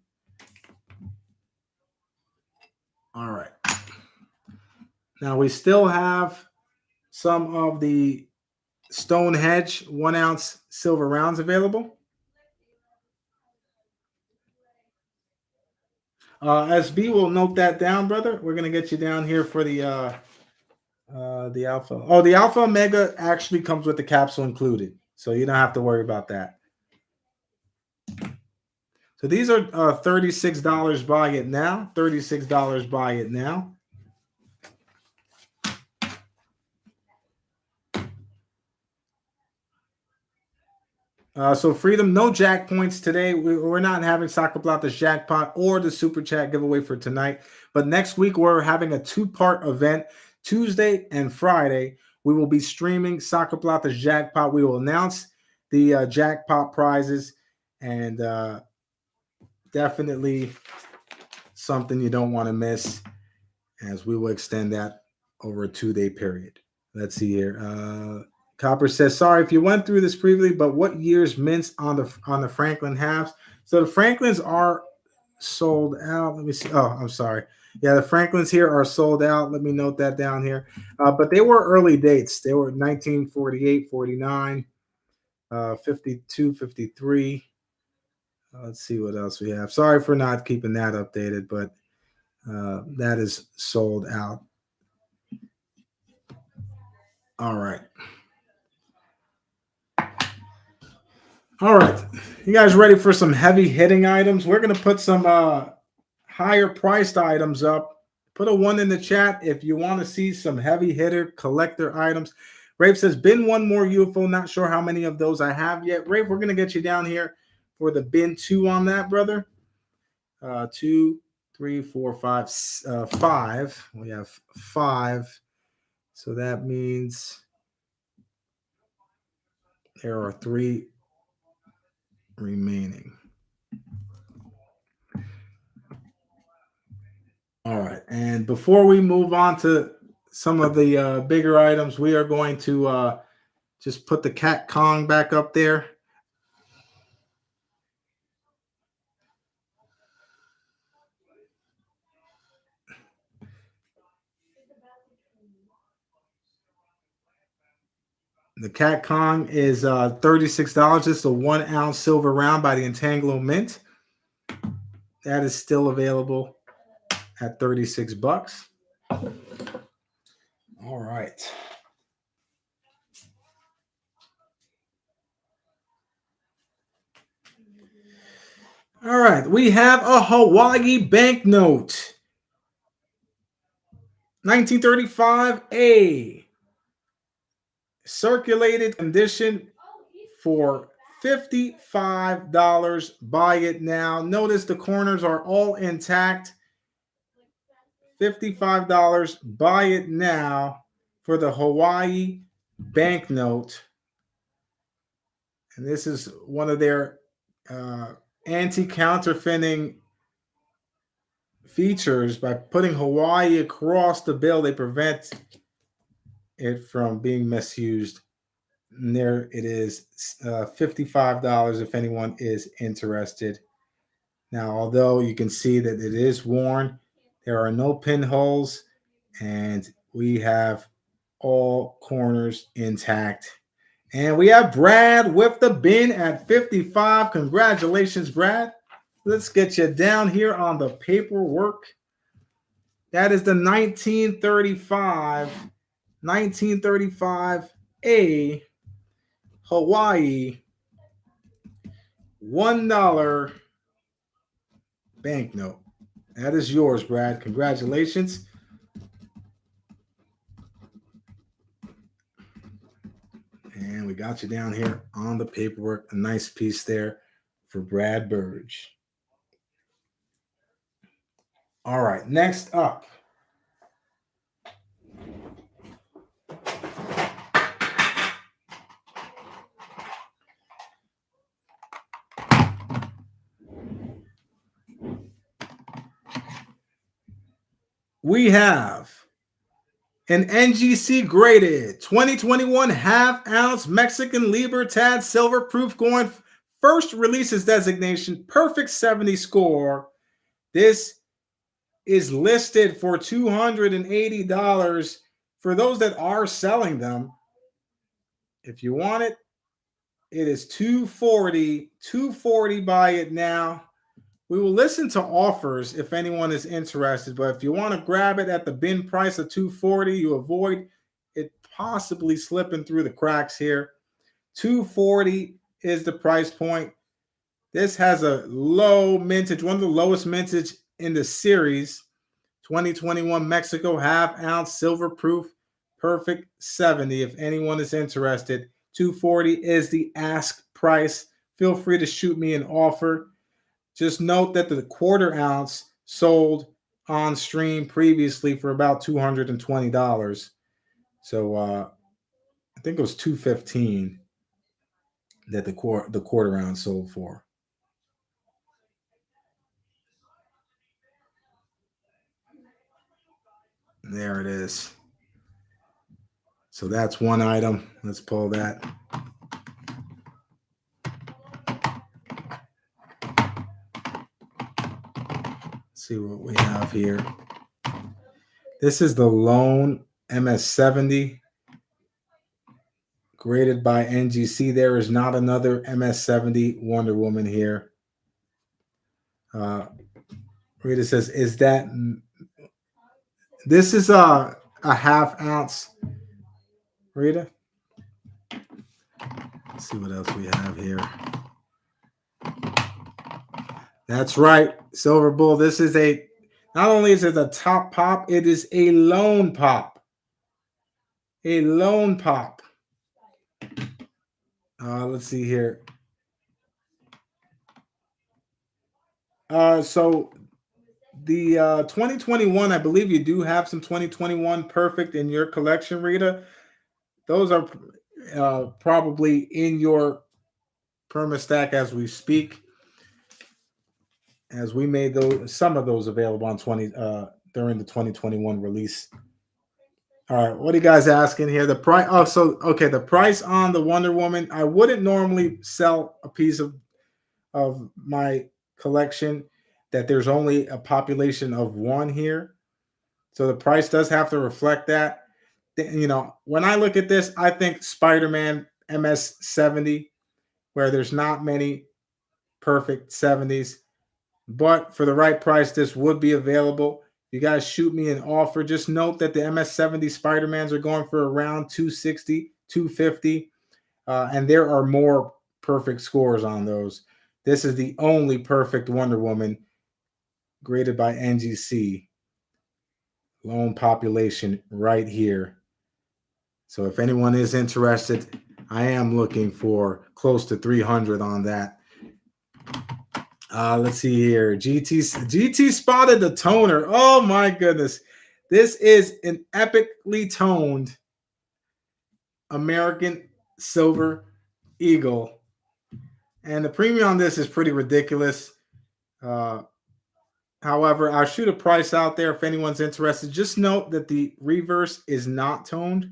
Speaker 1: All right. Now we still have some of the Stonehenge 1 ounce silver rounds available. SB will note that down, brother. We're gonna get you down here for the Alpha. Oh, the Alpha Omega actually comes with the capsule included, so you don't have to worry about that. So these are $36. Buy it now. $36. Buy it now. So Freedom, no jack points today. We're not having SacaPlata's jackpot or the super chat giveaway for tonight. But next week we're having a two-part event. Tuesday and Friday we will be streaming SacaPlata's jackpot. We will announce the jackpot prizes, and definitely something you don't want to miss, as we will extend that over a 2-day period. Let's see here. Copper says, "Sorry if you went through this previously, but what year's mints on the Franklin halves?" So the Franklins are sold out. Let me see. Oh, I'm sorry. Yeah, the Franklins here are sold out. Let me note that down here. But they were early dates. They were 1948, 49, 52, 53. Let's see what else we have. Sorry for not keeping that updated, but that is sold out. All right. All right. You guys ready for some heavy hitting items? We're going to put some higher priced items up. Put a 1 in the chat if you want to see some heavy hitter collector items. Rafe says, bin one more UFO. Not sure how many of those I have yet. Rafe, we're going to get you down here for the bin 2 on that, brother. 2, 3, 4, 5, 5. We have 5. So that means there are 3 remaining. All right. And before we move on to some of the bigger items, we are going to just put the Cat Kong back up there. The Cat Kong is $36. It's a 1 ounce silver round by the Entanglo Mint. That is still available at $36. All right. All right. We have a Hawaii banknote. 1935A. Circulated condition for $55. Buy it now. Notice the corners are all intact. $55. Buy it now for the Hawaii banknote. And this is one of their anti-counterfeiting features. By putting Hawaii across the bill, they prevent it from being misused. And there it is, $55 if anyone is interested. Now, although you can see that it is worn, there are no pinholes, and we have all corners intact. And we have Brad with the bin at 55. Congratulations, Brad. Let's get you down here on the paperwork. That is the 1935A Hawaii $1 banknote. That is yours, Brad. Congratulations. And we got you down here on the paperwork. A nice piece there for Brad Burge. All right, next up. We have an NGC graded 2021 half ounce Mexican Libertad silver proof coin. First releases designation, perfect 70 score. This is listed for $280 for those that are selling them. If you want it, it is $240. Buy it now. We will listen to offers if anyone is interested, but if you want to grab it at the bin price of $240, you avoid it possibly slipping through the cracks here. $240 is the price point. This has a low mintage, one of the lowest mintage in the series. 2021 Mexico half ounce silver proof perfect 70. If anyone is interested, $240 is the ask price, feel free to shoot me an offer. Just note that the quarter ounce sold on stream previously for about $220. So I think it was 215 that the quarter ounce sold for. There it is. So that's one item. Let's pull that. Let's see what we have here. This is the lone MS70 graded by NGC. There is not another MS70 Wonder Woman here. Rita says, "Is that this is a half ounce?" Rita, let's see what else we have here. That's right, Silver Bull. This is a not only is it a top pop, it is a lone pop. A lone pop. Let's see here. So the 2021, I believe you do have some 2021 perfect in your collection, Rita. Those are probably in your perma stack as we speak, as we made some of those available on during the 2021 release. All right, what are you guys asking here? The price. Oh, so okay, the price on the Wonder Woman. I wouldn't normally sell a piece of my collection that there's only a population of one here. So the price does have to reflect that. You know, when I look at this, I think Spider-Man MS70, where there's not many perfect 70s. But for the right price, this would be available. You guys shoot me an offer. Just note that the MS70 Spider-Mans are going for around 260, 250. And there are more perfect scores on those. This is the only perfect Wonder Woman graded by NGC. Lone population right here. So if anyone is interested, I am looking for close to 300 on that. Let's see here. GT spotted the toner. Oh my goodness. This is an epically toned American Silver Eagle. And the premium on this is pretty ridiculous. However, I'll shoot a price out there if anyone's interested. Just note that the reverse is not toned.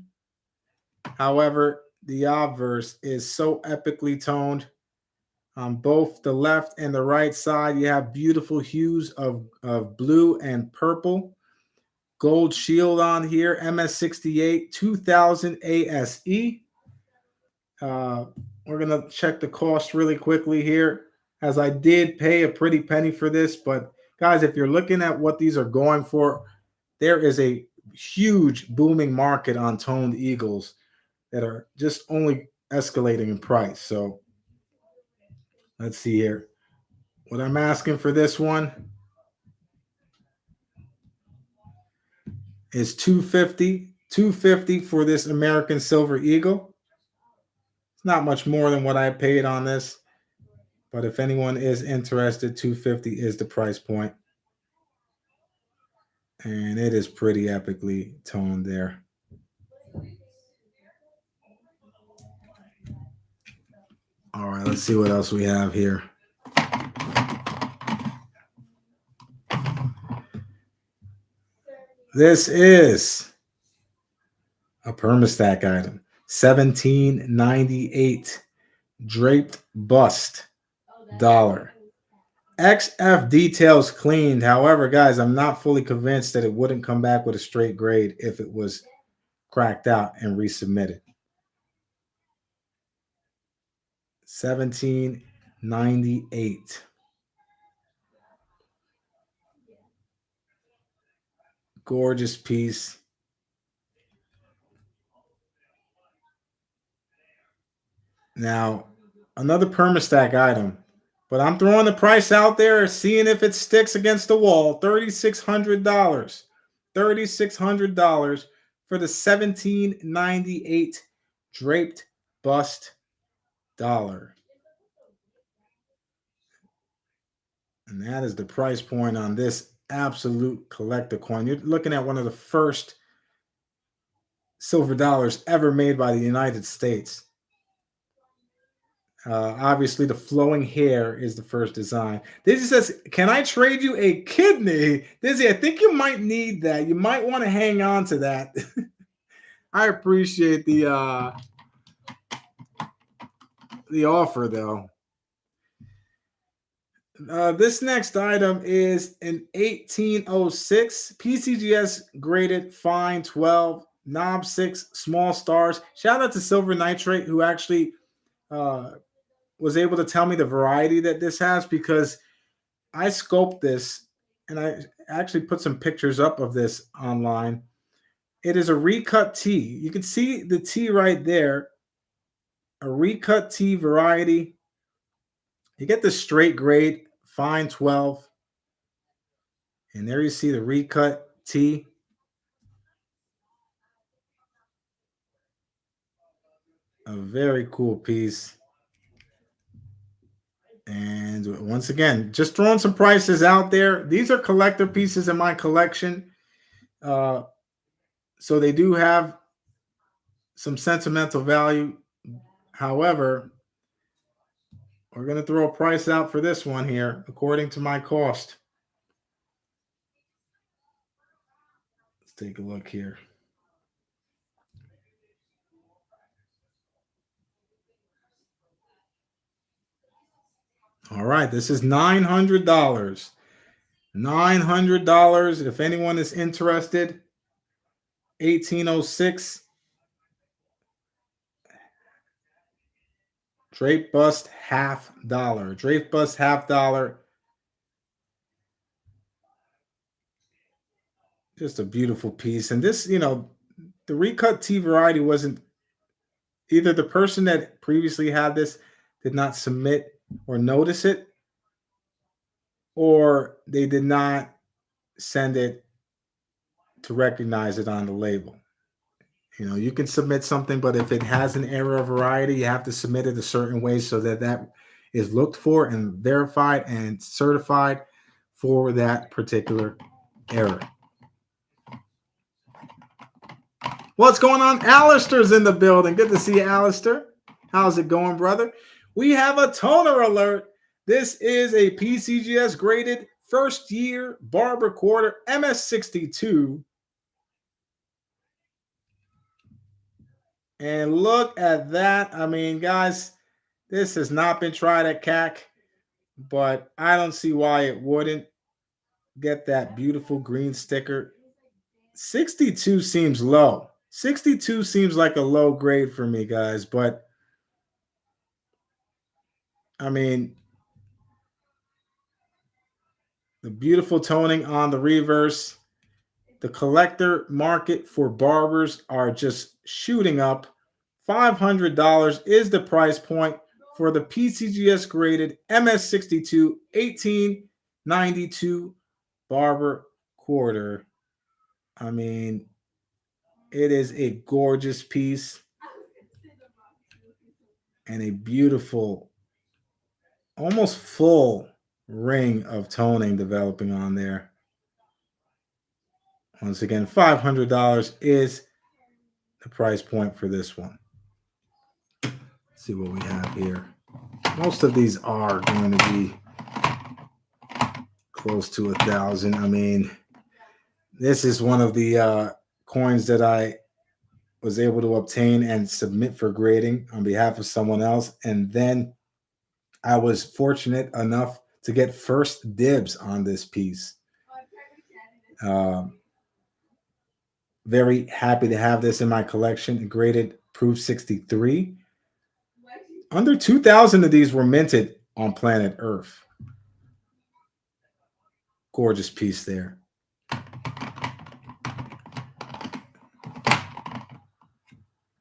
Speaker 1: However, the obverse is so epically toned. On both the left and the right side, you have beautiful hues of blue and purple. Gold shield on here, MS68 2000 ASE. We're going to check the cost really quickly here, as I did pay a pretty penny for this. But guys, if you're looking at what these are going for, there is a huge booming market on toned eagles that are just only escalating in price. So let's see here. What I'm asking for this one is $250 for this American Silver Eagle. It's not much more than what I paid on this, but if anyone is interested, $250 is the price point. And it is pretty epically toned there. All right, let's see what else we have here. This is a permastack item. 1798 draped bust dollar. XF details cleaned. However, guys, I'm not fully convinced that it wouldn't come back with a straight grade if it was cracked out and resubmitted. 1798. Gorgeous piece. Now, another permastack item, but I'm throwing the price out there, seeing if it sticks against the wall. $3,600. $3,600 for the 1798 draped bust dollar. And that is the price point on this absolute collector coin. You're looking at one of the first silver dollars ever made by the United States. Obviously, the flowing hair is the first design. Dizzy says, "Can I trade you a kidney?" Dizzy, I think you might need that. You might want to hang on to that. I appreciate the offer, though. This next item is an 1806 PCGS graded fine 12 knob 6 small stars. Shout out to Silver Nitrate, who actually uh, was able to tell me the variety that this has, because I scoped this and I actually put some pictures up of this online. It is a recut T. You can see the T right there, a recut T variety. You get the straight grade fine 12. And there you see the recut T. A very cool piece. And once again, just throwing some prices out there. These are collector pieces in my collection. So they do have some sentimental value. However, we're going to throw a price out for this one here, according to my cost. Let's take a look here. All right, this is $900. $900. If anyone is interested, 1806. Drape bust $50. Drape bust $50. Just a beautiful piece. And this, the recut T variety wasn't, either the person that previously had this did not submit or notice it, or they did not send it to recognize it on the label. You can submit something, but if it has an error of variety, you have to submit it a certain way so that that is looked for and verified and certified for that particular error. What's going on? Alistair's in the building. Good to see you, Alistair. How's it going, brother? We have a toner alert. This is a PCGS graded first year barber quarter MS62. And look at that. I mean, guys, this has not been tried at CAC, but I don't see why it wouldn't get that beautiful green sticker. 62 seems low. 62 seems like a low grade for me, guys, but I mean, the beautiful toning on the reverse. The collector market for barbers are just shooting up. $500 is the price point for the PCGS graded MS62 1892 barber quarter. I mean, it is a gorgeous piece and a beautiful, almost full ring of toning developing on there. Once again, $500 is the price point for this one. Let's see what we have here. Most of these are going to be close to 1,000. I mean, this is one of the coins that I was able to obtain and submit for grading on behalf of someone else. And then I was fortunate enough to get first dibs on this piece. Very happy to have this in my collection. Graded Proof 63. Under 2,000 of these were minted on planet Earth. Gorgeous piece there.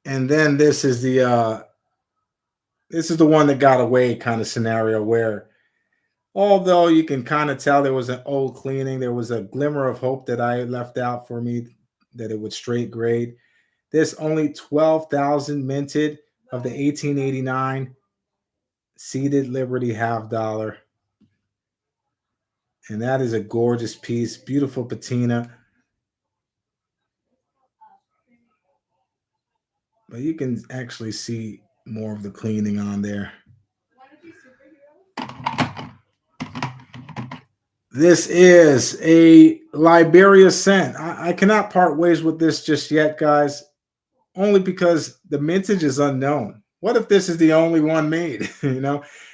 Speaker 1: And then this is the one that got away kind of scenario, where although you can kind of tell there was an old cleaning, there was a glimmer of hope that I left out for me that it would straight grade. This only 12,000 minted of the 1889 seeded Liberty $50. And that is a gorgeous piece. Beautiful patina. But you can actually see more of the cleaning on there. This is a Liberia scent. I cannot part ways with this just yet, guys, only because the mintage is unknown. What if this is the only one made?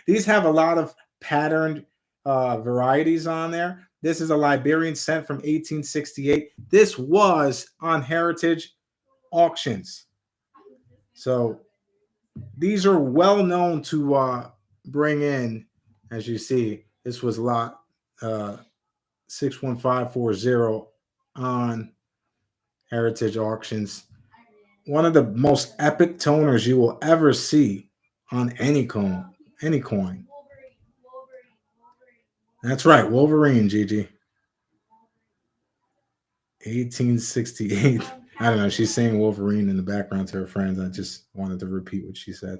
Speaker 1: These have a lot of patterned varieties on there. This is a Liberian scent from 1868. This was on Heritage Auctions. So these are well known to bring in, as you see, this was lot 61540 on Heritage Auctions. One of the most epic toners you will ever see on any coin. Any coin. That's right, Wolverine, Gigi. 1868. I don't know. She's saying Wolverine in the background to her friends. I just wanted to repeat what she said.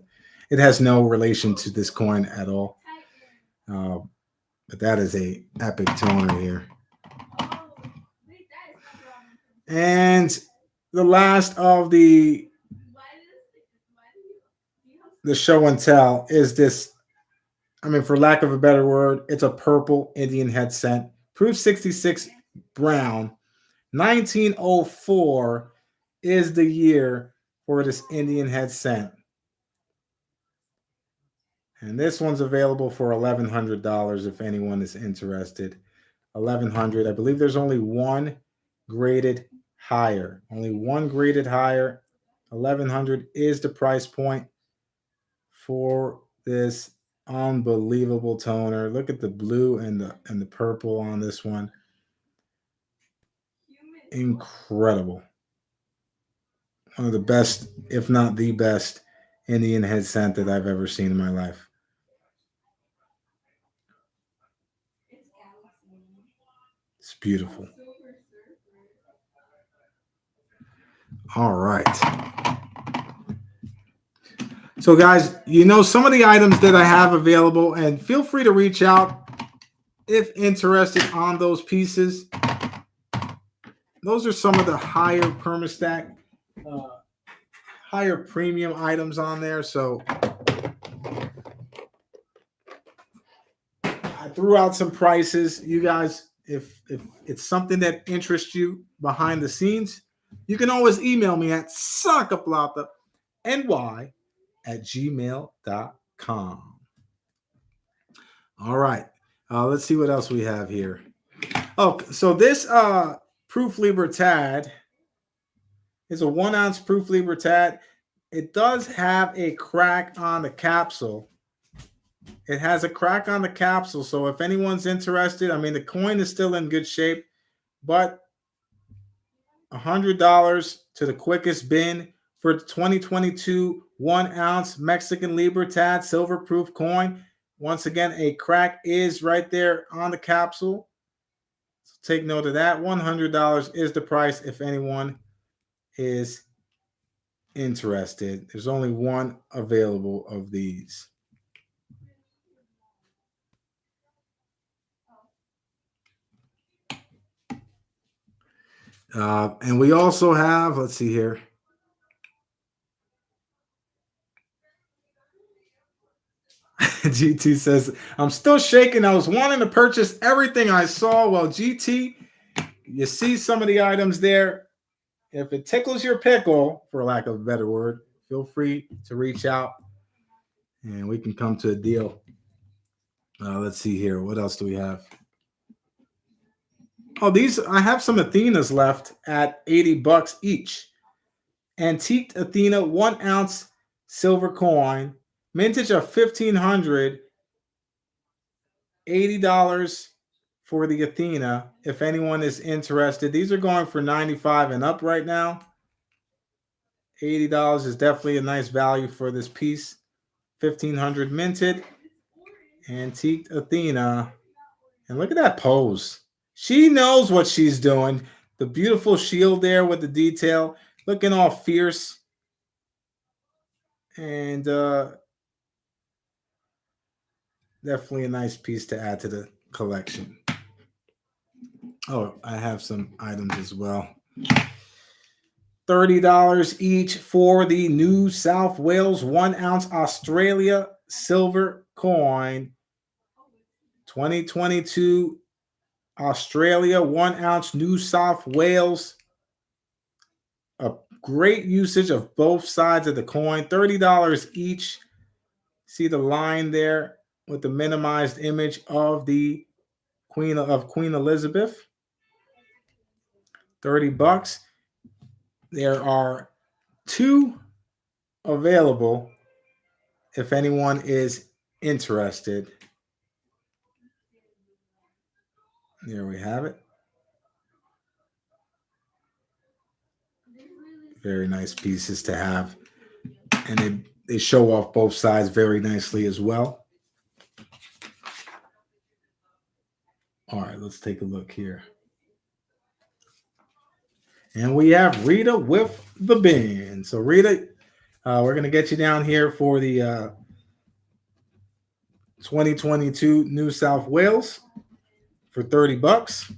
Speaker 1: It has no relation to this coin at all. Uh, but that is a epic toner here. And the last of the show and tell is this. I mean, for lack of a better word, it's a purple Indian head scent. Proof 66 brown. 1904 is the year for this Indian head scent. And this one's available for $1,100 if anyone is interested. $1,100. I believe there's only one graded higher. Only one graded higher. $1,100 is the price point for this unbelievable toner. Look at the blue and the purple on this one. Incredible. One of the best, if not the best, Indian head scent that I've ever seen in my life. It's beautiful. All right. So, guys, some of the items that I have available, and feel free to reach out if interested on those pieces. Those are some of the higher permastack, higher premium items on there. So I threw out some prices. You guys, if it's something that interests you behind the scenes, you can always email me at SacaPlata.ny@gmail.com. All right. Let's see what else we have here. Oh, so this Proof Libertad is a 1 ounce Proof Libertad. It does have a crack on the capsule. It has a crack on the capsule. So if anyone's interested, I mean, the coin is still in good shape, but $100 to the quickest bin for the 2022 1 ounce Mexican Libertad silver proof coin. Once again, a crack is right there on the capsule. So take note of that. $100 is the price if anyone is interested. There's only one available of these. And we also have, let's see here. GT says, I'm still shaking. I was wanting to purchase everything I saw. Well, GT, you see some of the items there. If it tickles your pickle, for lack of a better word, feel free to reach out and we can come to a deal. Let's see here. What else do we have? Oh, I have some Athenas left at $80 each. Antiqued Athena 1 ounce silver coin, mintage of 1500, $80 for the Athena. If anyone is interested, these are going for $95 and up right now. $80 is definitely a nice value for this piece. 1500 minted, antiqued Athena, and look at that pose. She knows what she's doing. The beautiful shield there with the detail, looking all fierce. And definitely a nice piece to add to the collection. Oh, I have some items as well. $30 each for the New South Wales 1 ounce Australia silver coin. 2022 Australia 1 ounce New South Wales. A great usage of both sides of the coin. $30 each. See the line there with the minimized image of the Queen Elizabeth. 30 bucks. There are 2 available if anyone is interested. There we have it. Very nice pieces to have. And they show off both sides very nicely as well. All right, let's take a look here. And we have Rita with the bin. So Rita, we're going to get you down here for the 2022 New South Wales for 30 bucks.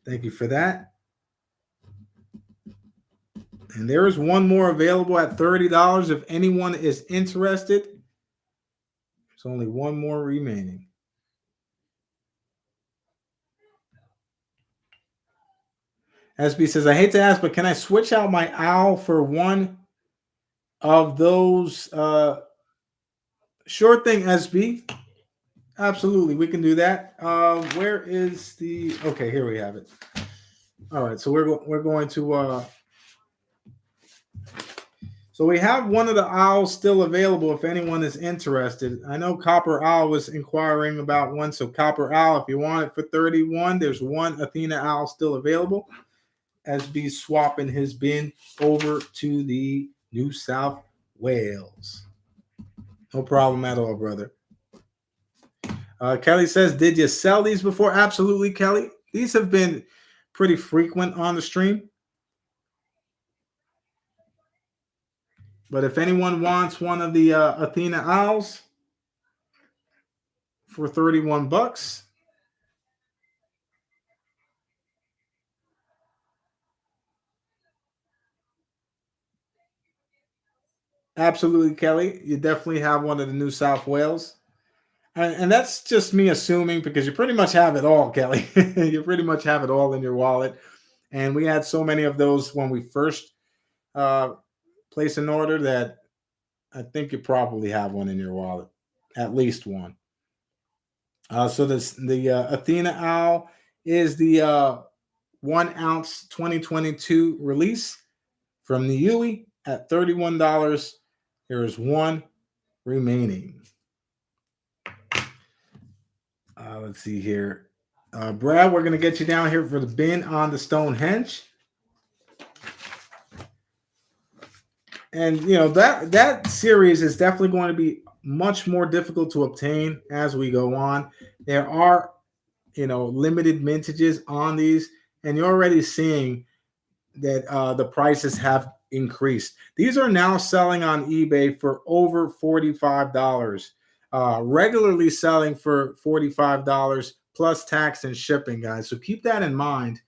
Speaker 1: Thank you for that. And there is one more available at $30 if anyone is interested. There's only one more remaining. SB says, I hate to ask, but can I switch out my owl for one of those? Sure thing, SB. Absolutely, we can do that. Where is the? Okay, here we have it. All right, so we're going to. So we have one of the owls still available if anyone is interested. I know Copper Owl was inquiring about one, so Copper Owl, if you want it for 31, there's one Athena Owl still available. SB swapping his bin over to the New South Wales. No problem at all, brother. Kelly says, did you sell these before? Absolutely, Kelly. These have been pretty frequent on the stream. But if anyone wants one of the Athena Owls for 31 bucks, absolutely, Kelly. You definitely have one of the New South Wales. And that's just me assuming because you pretty much have it all, Kelly. You pretty much have it all in your wallet. And we had so many of those when we first placed an order that I think you probably have one in your wallet, at least one. So the Athena Owl is the 1 ounce 2022 release from the Yui at $31. There is one remaining. Let's see here. Brad, we're going to get you down here for the bin on the Stonehenge. And, you know, that series is definitely going to be much more difficult to obtain as we go on. There are, you know, limited mintages on these, and you're already seeing that the prices have increased. These are now selling on eBay for over $45. Regularly selling for $45 plus tax and shipping, guys. So keep that in mind.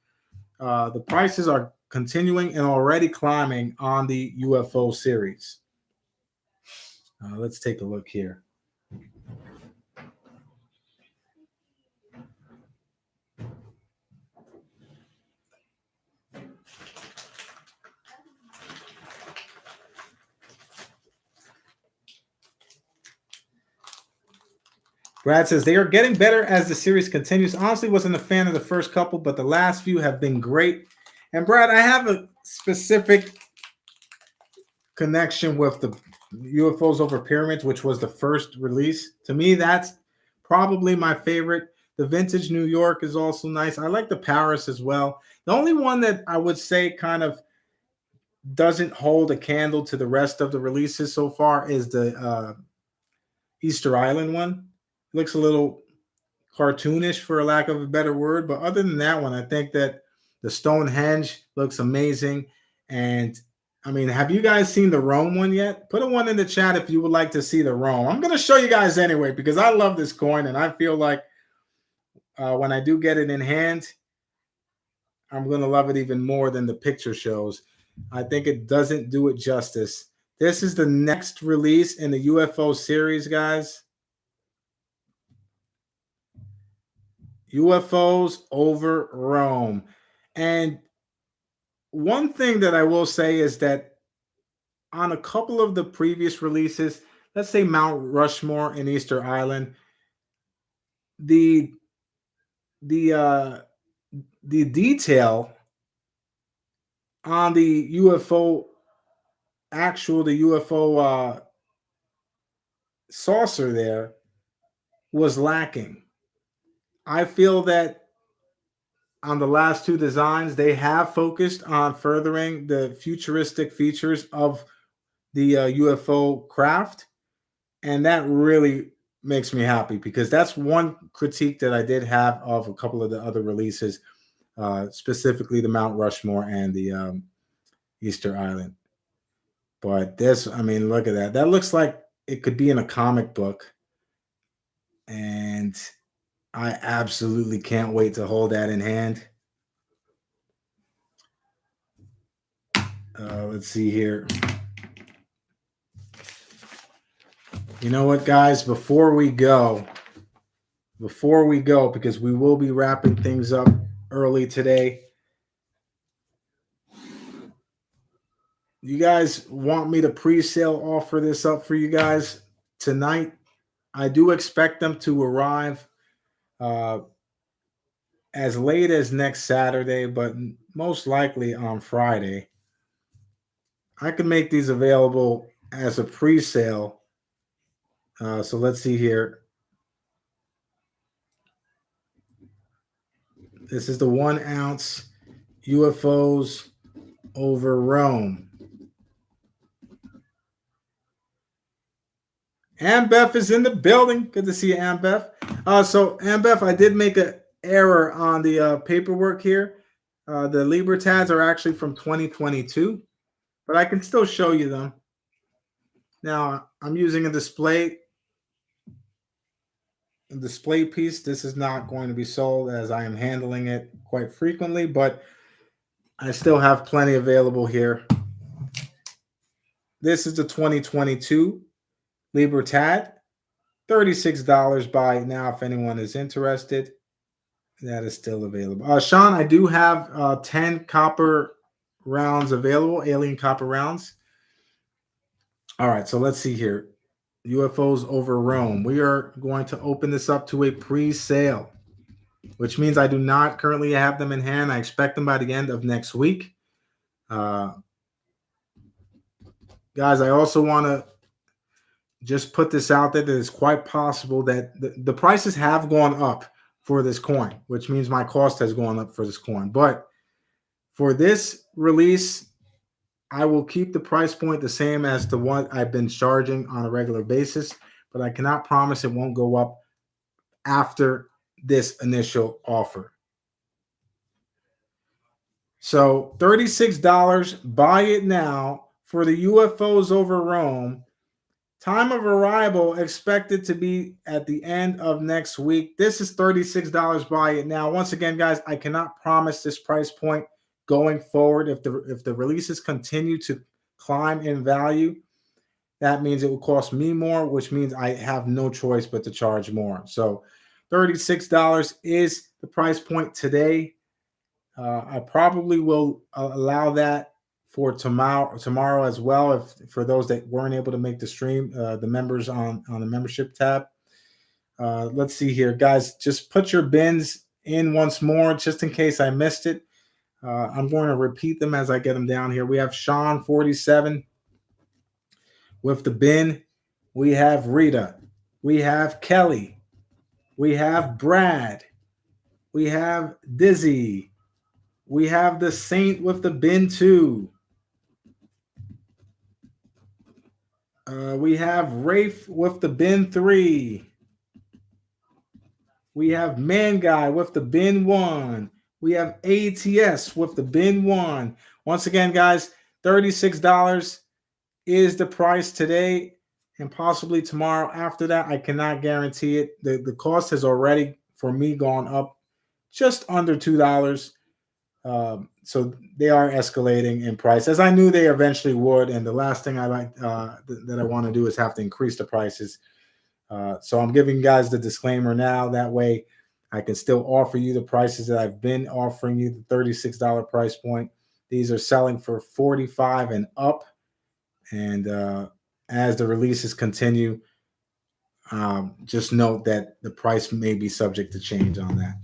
Speaker 1: The prices are continuing and already climbing on the UFO series. Let's take a look here. Brad says they are getting better as the series continues. Honestly, wasn't a fan of the first couple, but the last few have been great. And Brad, I have a specific connection with the UFOs over Pyramids, which was the first release. To me, that's probably my favorite. The Vintage New York is also nice. I like the Paris as well. The only one that I would say kind of doesn't hold a candle to the rest of the releases so far is the Easter Island one. Looks a little cartoonish for a lack of a better word, but other than that one, I think that the Stonehenge looks amazing. And I mean, have you guys seen the Rome one yet? Put a one in the chat if you would like to see the Rome. I'm going to show you guys anyway because I love this coin and I feel like when I do get it in hand, I'm going to love it even more than the picture shows. I think it doesn't do it justice. This is the next release in the UFO series, guys. UFOs over Rome. And one thing that I will say is that on a couple of the previous releases, let's say Mount Rushmore and Easter Island, the the uh the detail on the UFO saucer there was lacking. I feel that on the last two designs, they have focused on furthering the futuristic features of the UFO craft, and that really makes me happy because that's one critique that I did have of a couple of the other releases, specifically the Mount Rushmore and the Easter Island. But this, I mean, look at that. That looks like it could be in a comic book, and I absolutely can't wait to hold that in hand. Let's see here. You know what, guys? Before we go, because we will be wrapping things up early today, you guys want me to pre-sale offer this up for you guys tonight? I do expect them to arrive as late as next Saturday, but most likely on Friday. I can make these available as a pre-sale. So let's see here. This is the 1 ounce UFOs over Rome. Ambeth is in the building. Good to see you, Ambeth. So Ambeth, I did make an error on the paperwork here. The Libertads are actually from 2022, but I can still show you them. Now I'm using a display piece. This is not going to be sold as I am handling it quite frequently, but I still have plenty available here. This is the 2022 Libertad, $36 buy now if anyone is interested. That is still available. Sean, I do have 10 copper rounds available, alien copper rounds. All right, so let's see here. UFOs over Rome. We are going to open this up to a pre-sale, which means I do not currently have them in hand. I expect them by the end of next week. Guys, I also want to just put this out there that it's quite possible that the prices have gone up for this coin, which means my cost has gone up for this coin. But for this release, I will keep the price point the same as the one I've been charging on a regular basis, but I cannot promise it won't go up after this initial offer. So $36, buy it now for the UFOs over Rome. Time of arrival expected to be at the end of next week. This is $36. Buy it now. Once again, guys, I cannot promise this price point going forward. If the releases continue to climb in value, that means it will cost me more, which means I have no choice but to charge more. So $36 is the price point today. I probably will allow that for tomorrow as well. If for those that weren't able to make the stream, the members on the membership tab. Let's see here, guys. Just put your bins in once more, just in case I missed it. I'm going to repeat them as I get them down here. We have Sean 47 with the bin. We have Rita. We have Kelly. We have Brad. We have Dizzy. We have the Saint with the bin 2. We have Rafe with the bin 3. We have Man Guy with the bin 1. We have ATS with the bin 1. Once again, guys, $36 is the price today and possibly tomorrow. After that, I cannot guarantee it. The cost has already for me gone up just under $2. So they are escalating in price, as I knew they eventually would. And the last thing I like that I want to do is have to increase the prices. So I'm giving you guys the disclaimer now. That way I can still offer you the prices that I've been offering you, the $36 price point. These are selling for $45 and up. And as the releases continue, just note that the price may be subject to change on that.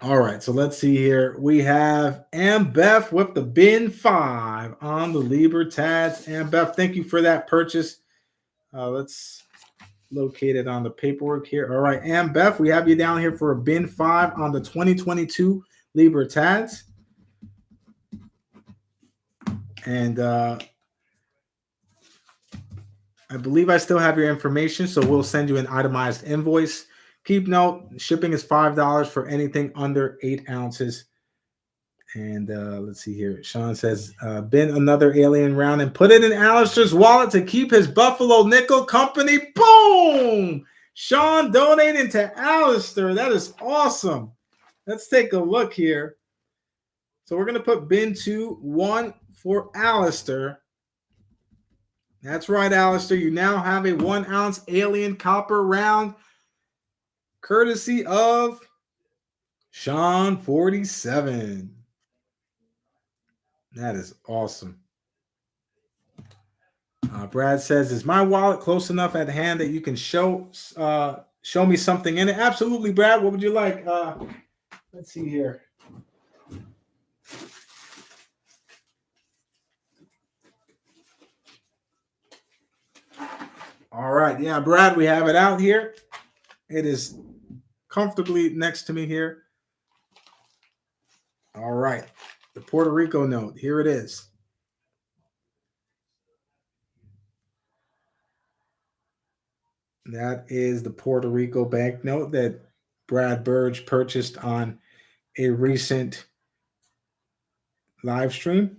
Speaker 1: All right, so let's see here. We have Ambeth with the bin 5 on the Libertads. Ambeth, thank you for that purchase. Let's locate it on the paperwork here. All right, Ambeth, we have you down here for a bin 5 on the 2022 Libertads. And I believe I still have your information, so we'll send you an itemized invoice. Keep note, shipping is $5 for anything under 8 ounces. And let's see here. Sean says, bin another alien round and put it in Alistair's wallet to keep his Buffalo Nickel company. Boom! Sean donating to Alistair. That is awesome. Let's take a look here. So we're going to put bin 2, 1 for Alistair. That's right, Alistair. You now have a 1 ounce alien copper round, courtesy of Sean 47. That is awesome. Brad says, is my wallet close enough at hand that you can show me something in it? Absolutely, Brad. What would you like? Let's see here. All right. Yeah, Brad, we have it out here. It is comfortably next to me here. All right. The Puerto Rico note. Here it is. That is the Puerto Rico banknote that Brad Burge purchased on a recent live stream.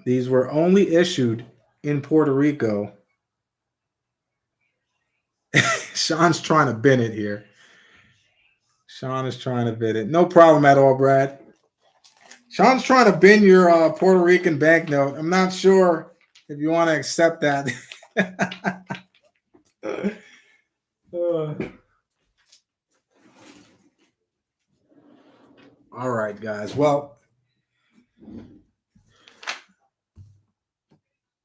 Speaker 1: These were only issued in Puerto Rico. Sean's trying to bin it here. Sean is trying to bin it. No problem at all, Brad. Sean's trying to bin your Puerto Rican banknote. I'm not sure if you want to accept that. All right, guys. Well,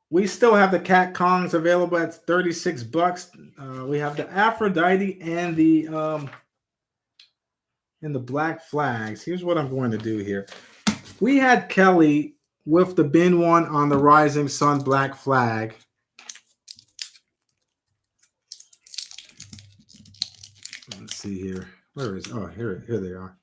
Speaker 1: we still have the Cat Kongs available at $36. We have the Aphrodite and the Black Flags. Here's what I'm going to do here. We had Kelly with the bin 1 on the Rising Sun Black Flag. Let's see here. Where is? Oh, here they are.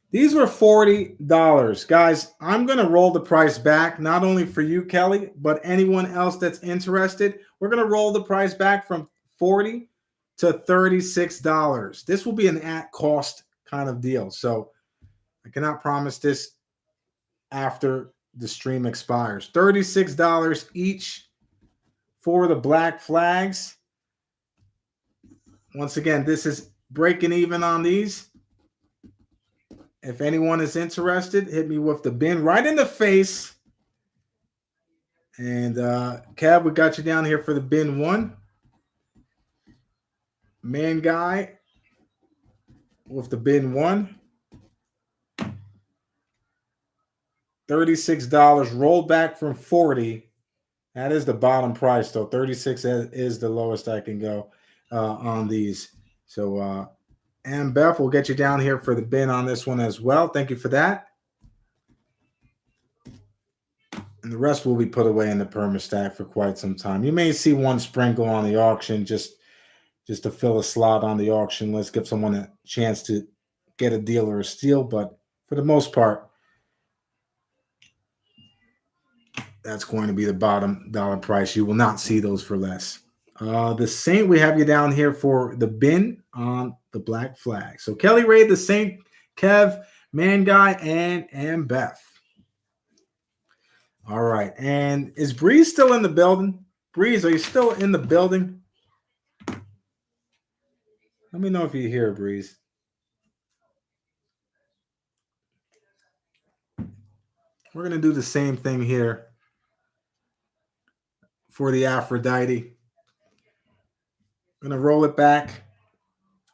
Speaker 1: These were $40. Guys, I'm going to roll the price back, not only for you, Kelly, but anyone else that's interested. We're going to roll the price back from $40 to $36. This will be an at-cost kind of deal. So I cannot promise this after the stream expires. $36 each for the Black Flags. Once again, this is breaking even on these. If anyone is interested, hit me with the bin right in the face. And Kev, we got you down here for the bin 1. Man Guy with the bin 1. $36 rolled back from $40. That is the bottom price, though. $36 is the lowest I can go on these. So, and Beth, we'll get you down here for the bin on this one as well. Thank you for that. And the rest will be put away in the perma stack for quite some time. You may see one sprinkle on the auction just to fill a slot on the auction list, give someone a chance to get a deal or a steal. But for the most part, that's going to be the bottom dollar price. You will not see those for less. The Saint, we have you down here for the bin on the Black Flag. So Kelly Ray, the Saint, Kev, Man Guy, and Beth. All right. And is Bree still in the building? Breeze, are you still in the building? Let me know if you hear Breeze. We're going to do the same thing here for the Aphrodite. I'm going to roll it back.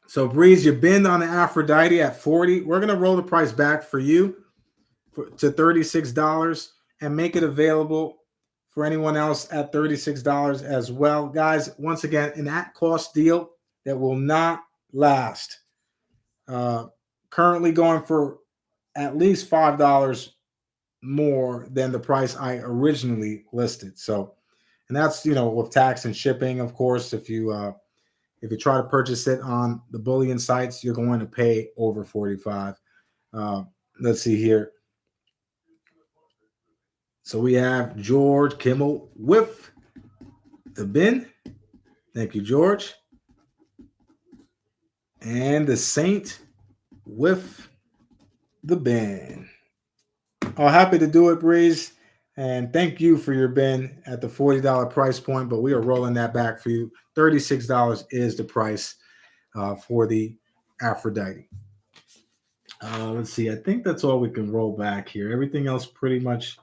Speaker 1: So, Breeze, you binned on the Aphrodite at 40. We're going to roll the price back for you to $36 and make it available for anyone else at $36 as well. Guys, once again, an at-cost deal that will not last. Currently going for at least $5 more than the price I originally listed. So, and that's with tax and shipping, of course. If you try to purchase it on the bullion sites, you're going to pay over 45. Let's see here. So we have George Kimmel with the bin. Thank you, George. And the Saint with the bin. Oh, happy to do it, Breeze. And thank you for your bin at the $40 price point, but we are rolling that back for you. $36 is the price for the Aphrodite. Let's see. I think that's all we can roll back here. Everything else pretty much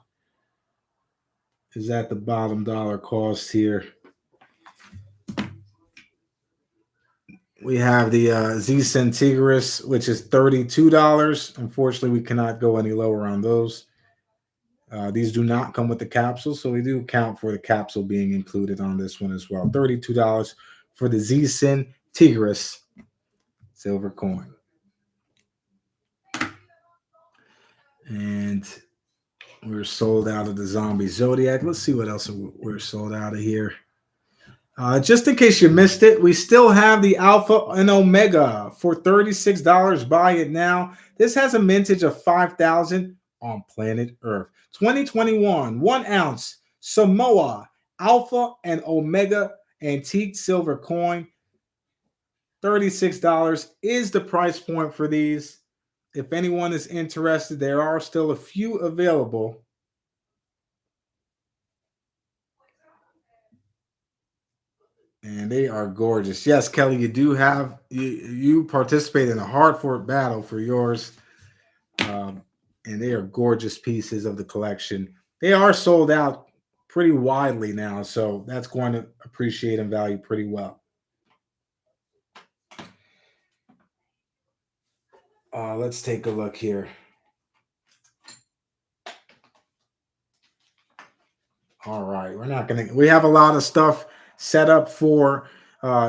Speaker 1: is at the bottom dollar cost here. We have the Z-Sin Tigris, which is $32. Unfortunately, we cannot go any lower on those. These do not come with the capsule, so we do account for the capsule being included on this one as well. $32 for the Z-Sin Tigris silver coin. And we're sold out of the Zombie Zodiac. Let's see what else we're sold out of here. Just in case you missed it, we still have the Alpha and Omega for $36. Buy it now. This has a mintage of 5,000 on planet Earth. 2021, 1 ounce Samoa Alpha and Omega antique silver coin. $36 is the price point for these. If anyone is interested, there are still a few available. And they are gorgeous. Yes, Kelly, you do have you participate in a hard fought battle for yours. And they are gorgeous pieces of the collection. They are sold out pretty widely now, so that's going to appreciate and value pretty well. Let's take a look here. All right, we have a lot of stuff set up for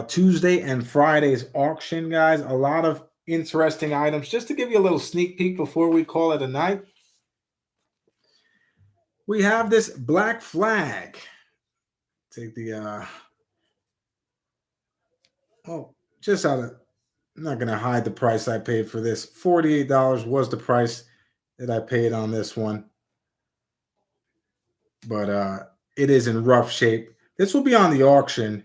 Speaker 1: Tuesday and Friday's auction, guys. A lot of interesting items. Just to give you a little sneak peek before we call it a night, we have this Black Flag. Take the just out of, I'm not gonna hide the price I paid for this. $48 was the price that I paid on this one, but it is in rough shape. This will be on the auction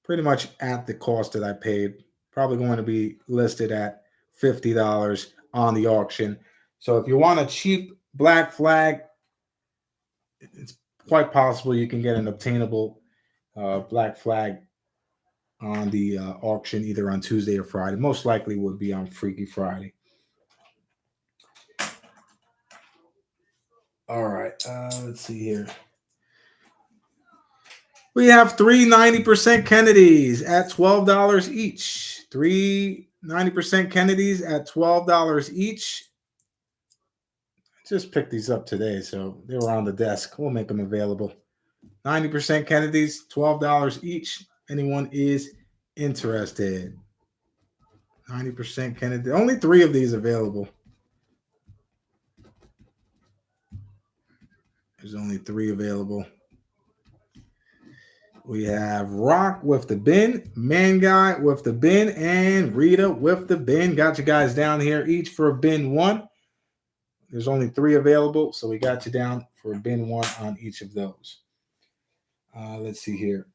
Speaker 1: pretty much at the cost that I paid. Probably going to be listed at $50 on the auction. So if you want a cheap Black Flag, it's quite possible you can get an obtainable Black Flag on the auction either on Tuesday or Friday. Most likely would be on Freaky Friday. All right, let's see here. We have 390% Kennedys at $12 each. 390% Kennedys at $12 each. Just picked these up today, so they were on the desk. We'll make them available. 90% Kennedys, $12 each. Anyone is interested. 90% Kennedy. Only 3 of these available. There's only 3 available. We have Rock with the bin, Man Guy with the bin, and Rita with the bin. Got you guys down here each for a bin 1. There's only 3 available, so we got you down for a bin 1 on each of those. Let's see here.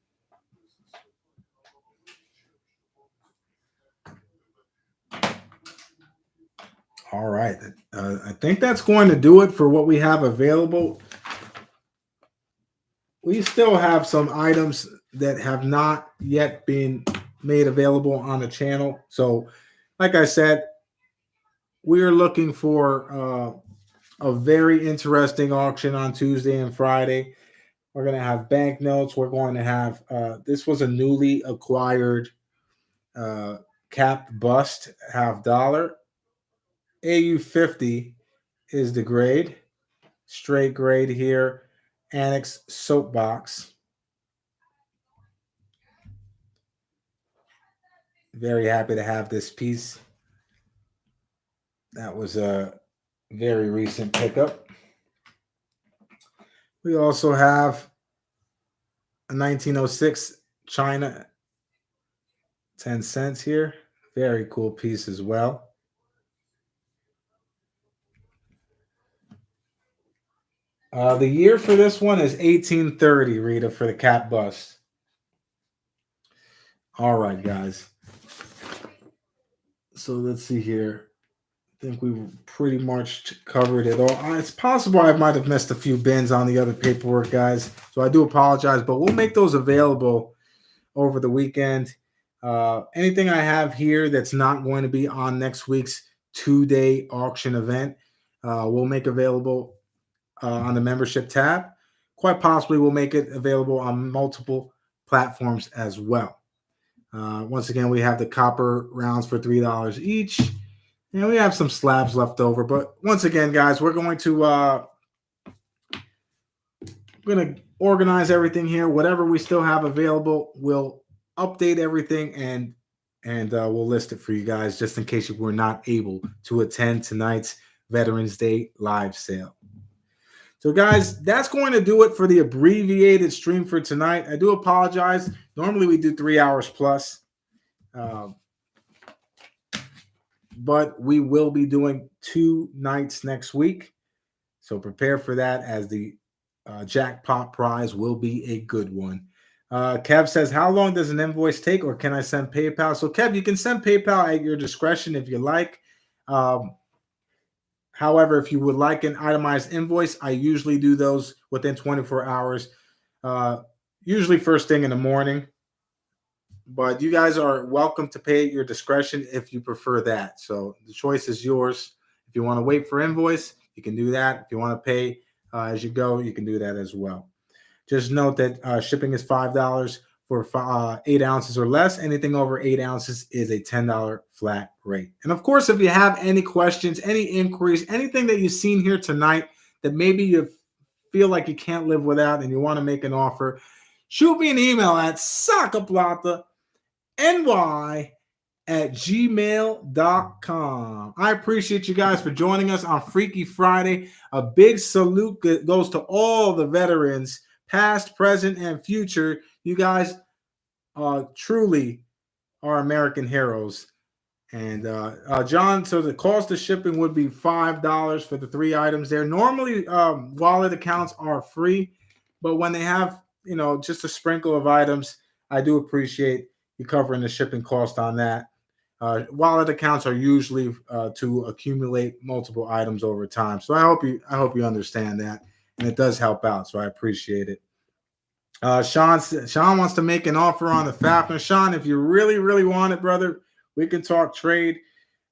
Speaker 1: All right. I think that's going to do it for what we have available we still have some items that have not yet been made available on the channel. So, like I said, we are looking for a very interesting auction on Tuesday and Friday. We're going to have banknotes. We're going to have, this was a newly acquired uh, cap bust, half dollar. AU50 is the grade, straight grade here. Annex soapbox. Very happy to have this piece. That was a very recent pickup. We also have a 1906 China 10 cents here. Very cool piece as well. The year for this one is 1830, Rita, for the cap bust. All right, guys. So let's see here. I think we pretty much covered it all. It's possible I might have missed a few bins on the other paperwork, guys. So I do apologize, but we'll make those available over the weekend. Anything I have here that's not going to be on next week's 2-day auction event, we'll make available on the membership tab. Quite possibly, we'll make it available on multiple platforms as well. Once again, we have the copper rounds for $3 each. And we have some slabs left over. But once again, guys, we're going to organize everything here. Whatever we still have available, we'll update everything and we'll list it for you guys just in case you were not able to attend tonight's Veterans Day live sale. So, guys, that's going to do it for the abbreviated stream for tonight. I do apologize. Normally, we do 3 hours plus. But we will be doing 2 nights next week. So prepare for that, as the jackpot prize will be a good one. Kev says, how long does an invoice take, or can I send PayPal? So, Kev, you can send PayPal at your discretion if you like. However, if you would like an itemized invoice, I usually do those within 24 hours, usually first thing in the morning. But you guys are welcome to pay at your discretion if you prefer that. So the choice is yours. If you want to wait for invoice, you can do that. If you want to pay as you go, you can do that as well. Just note that shipping is $5 for 8 ounces or less. Anything over 8 ounces is a $10 flat rate. And of course, if you have any questions, any inquiries, anything that you've seen here tonight that maybe you feel like you can't live without and you want to make an offer, shoot me an email at SacaPlata.ny@gmail.com. I appreciate you guys for joining us on Freaky Friday. A big salute goes to all the veterans, past, present, and future. You guys truly are American heroes. And John, so the cost of shipping would be $5 for the 3 items there. Normally, wallet accounts are free, but when they have, just a sprinkle of items, I do appreciate you covering the shipping cost on that. Wallet accounts are usually to accumulate multiple items over time. So I hope you understand that, and it does help out. So I appreciate it. Sean wants to make an offer on the Fafner. Sean, if you really, really want it, brother, we can talk trade.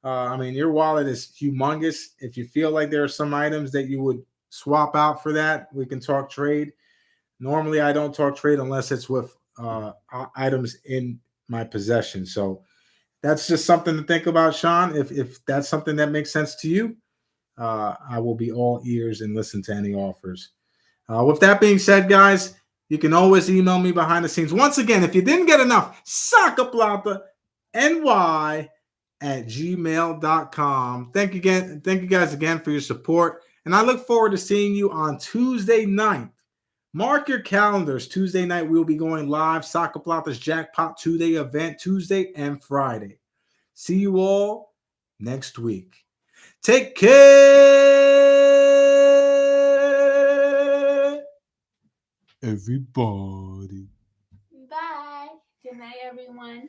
Speaker 1: Your wallet is humongous. If you feel like there are some items that you would swap out for that, we can talk trade. Normally, I don't talk trade unless it's with items in my possession. So that's just something to think about, Sean. If that's something that makes sense to you, I will be all ears and listen to any offers. With that being said, guys, you can always email me behind the scenes. Once again, if you didn't get enough, SacaPlata.ny@gmail.com. Thank you guys again for your support. And I look forward to seeing you on Tuesday night. Mark your calendars. Tuesday night, we'll be going live. SacaPlata's Jackpot 2-day event, Tuesday and Friday. See you all next week. Take care, everybody.
Speaker 2: Bye. Good night, everyone.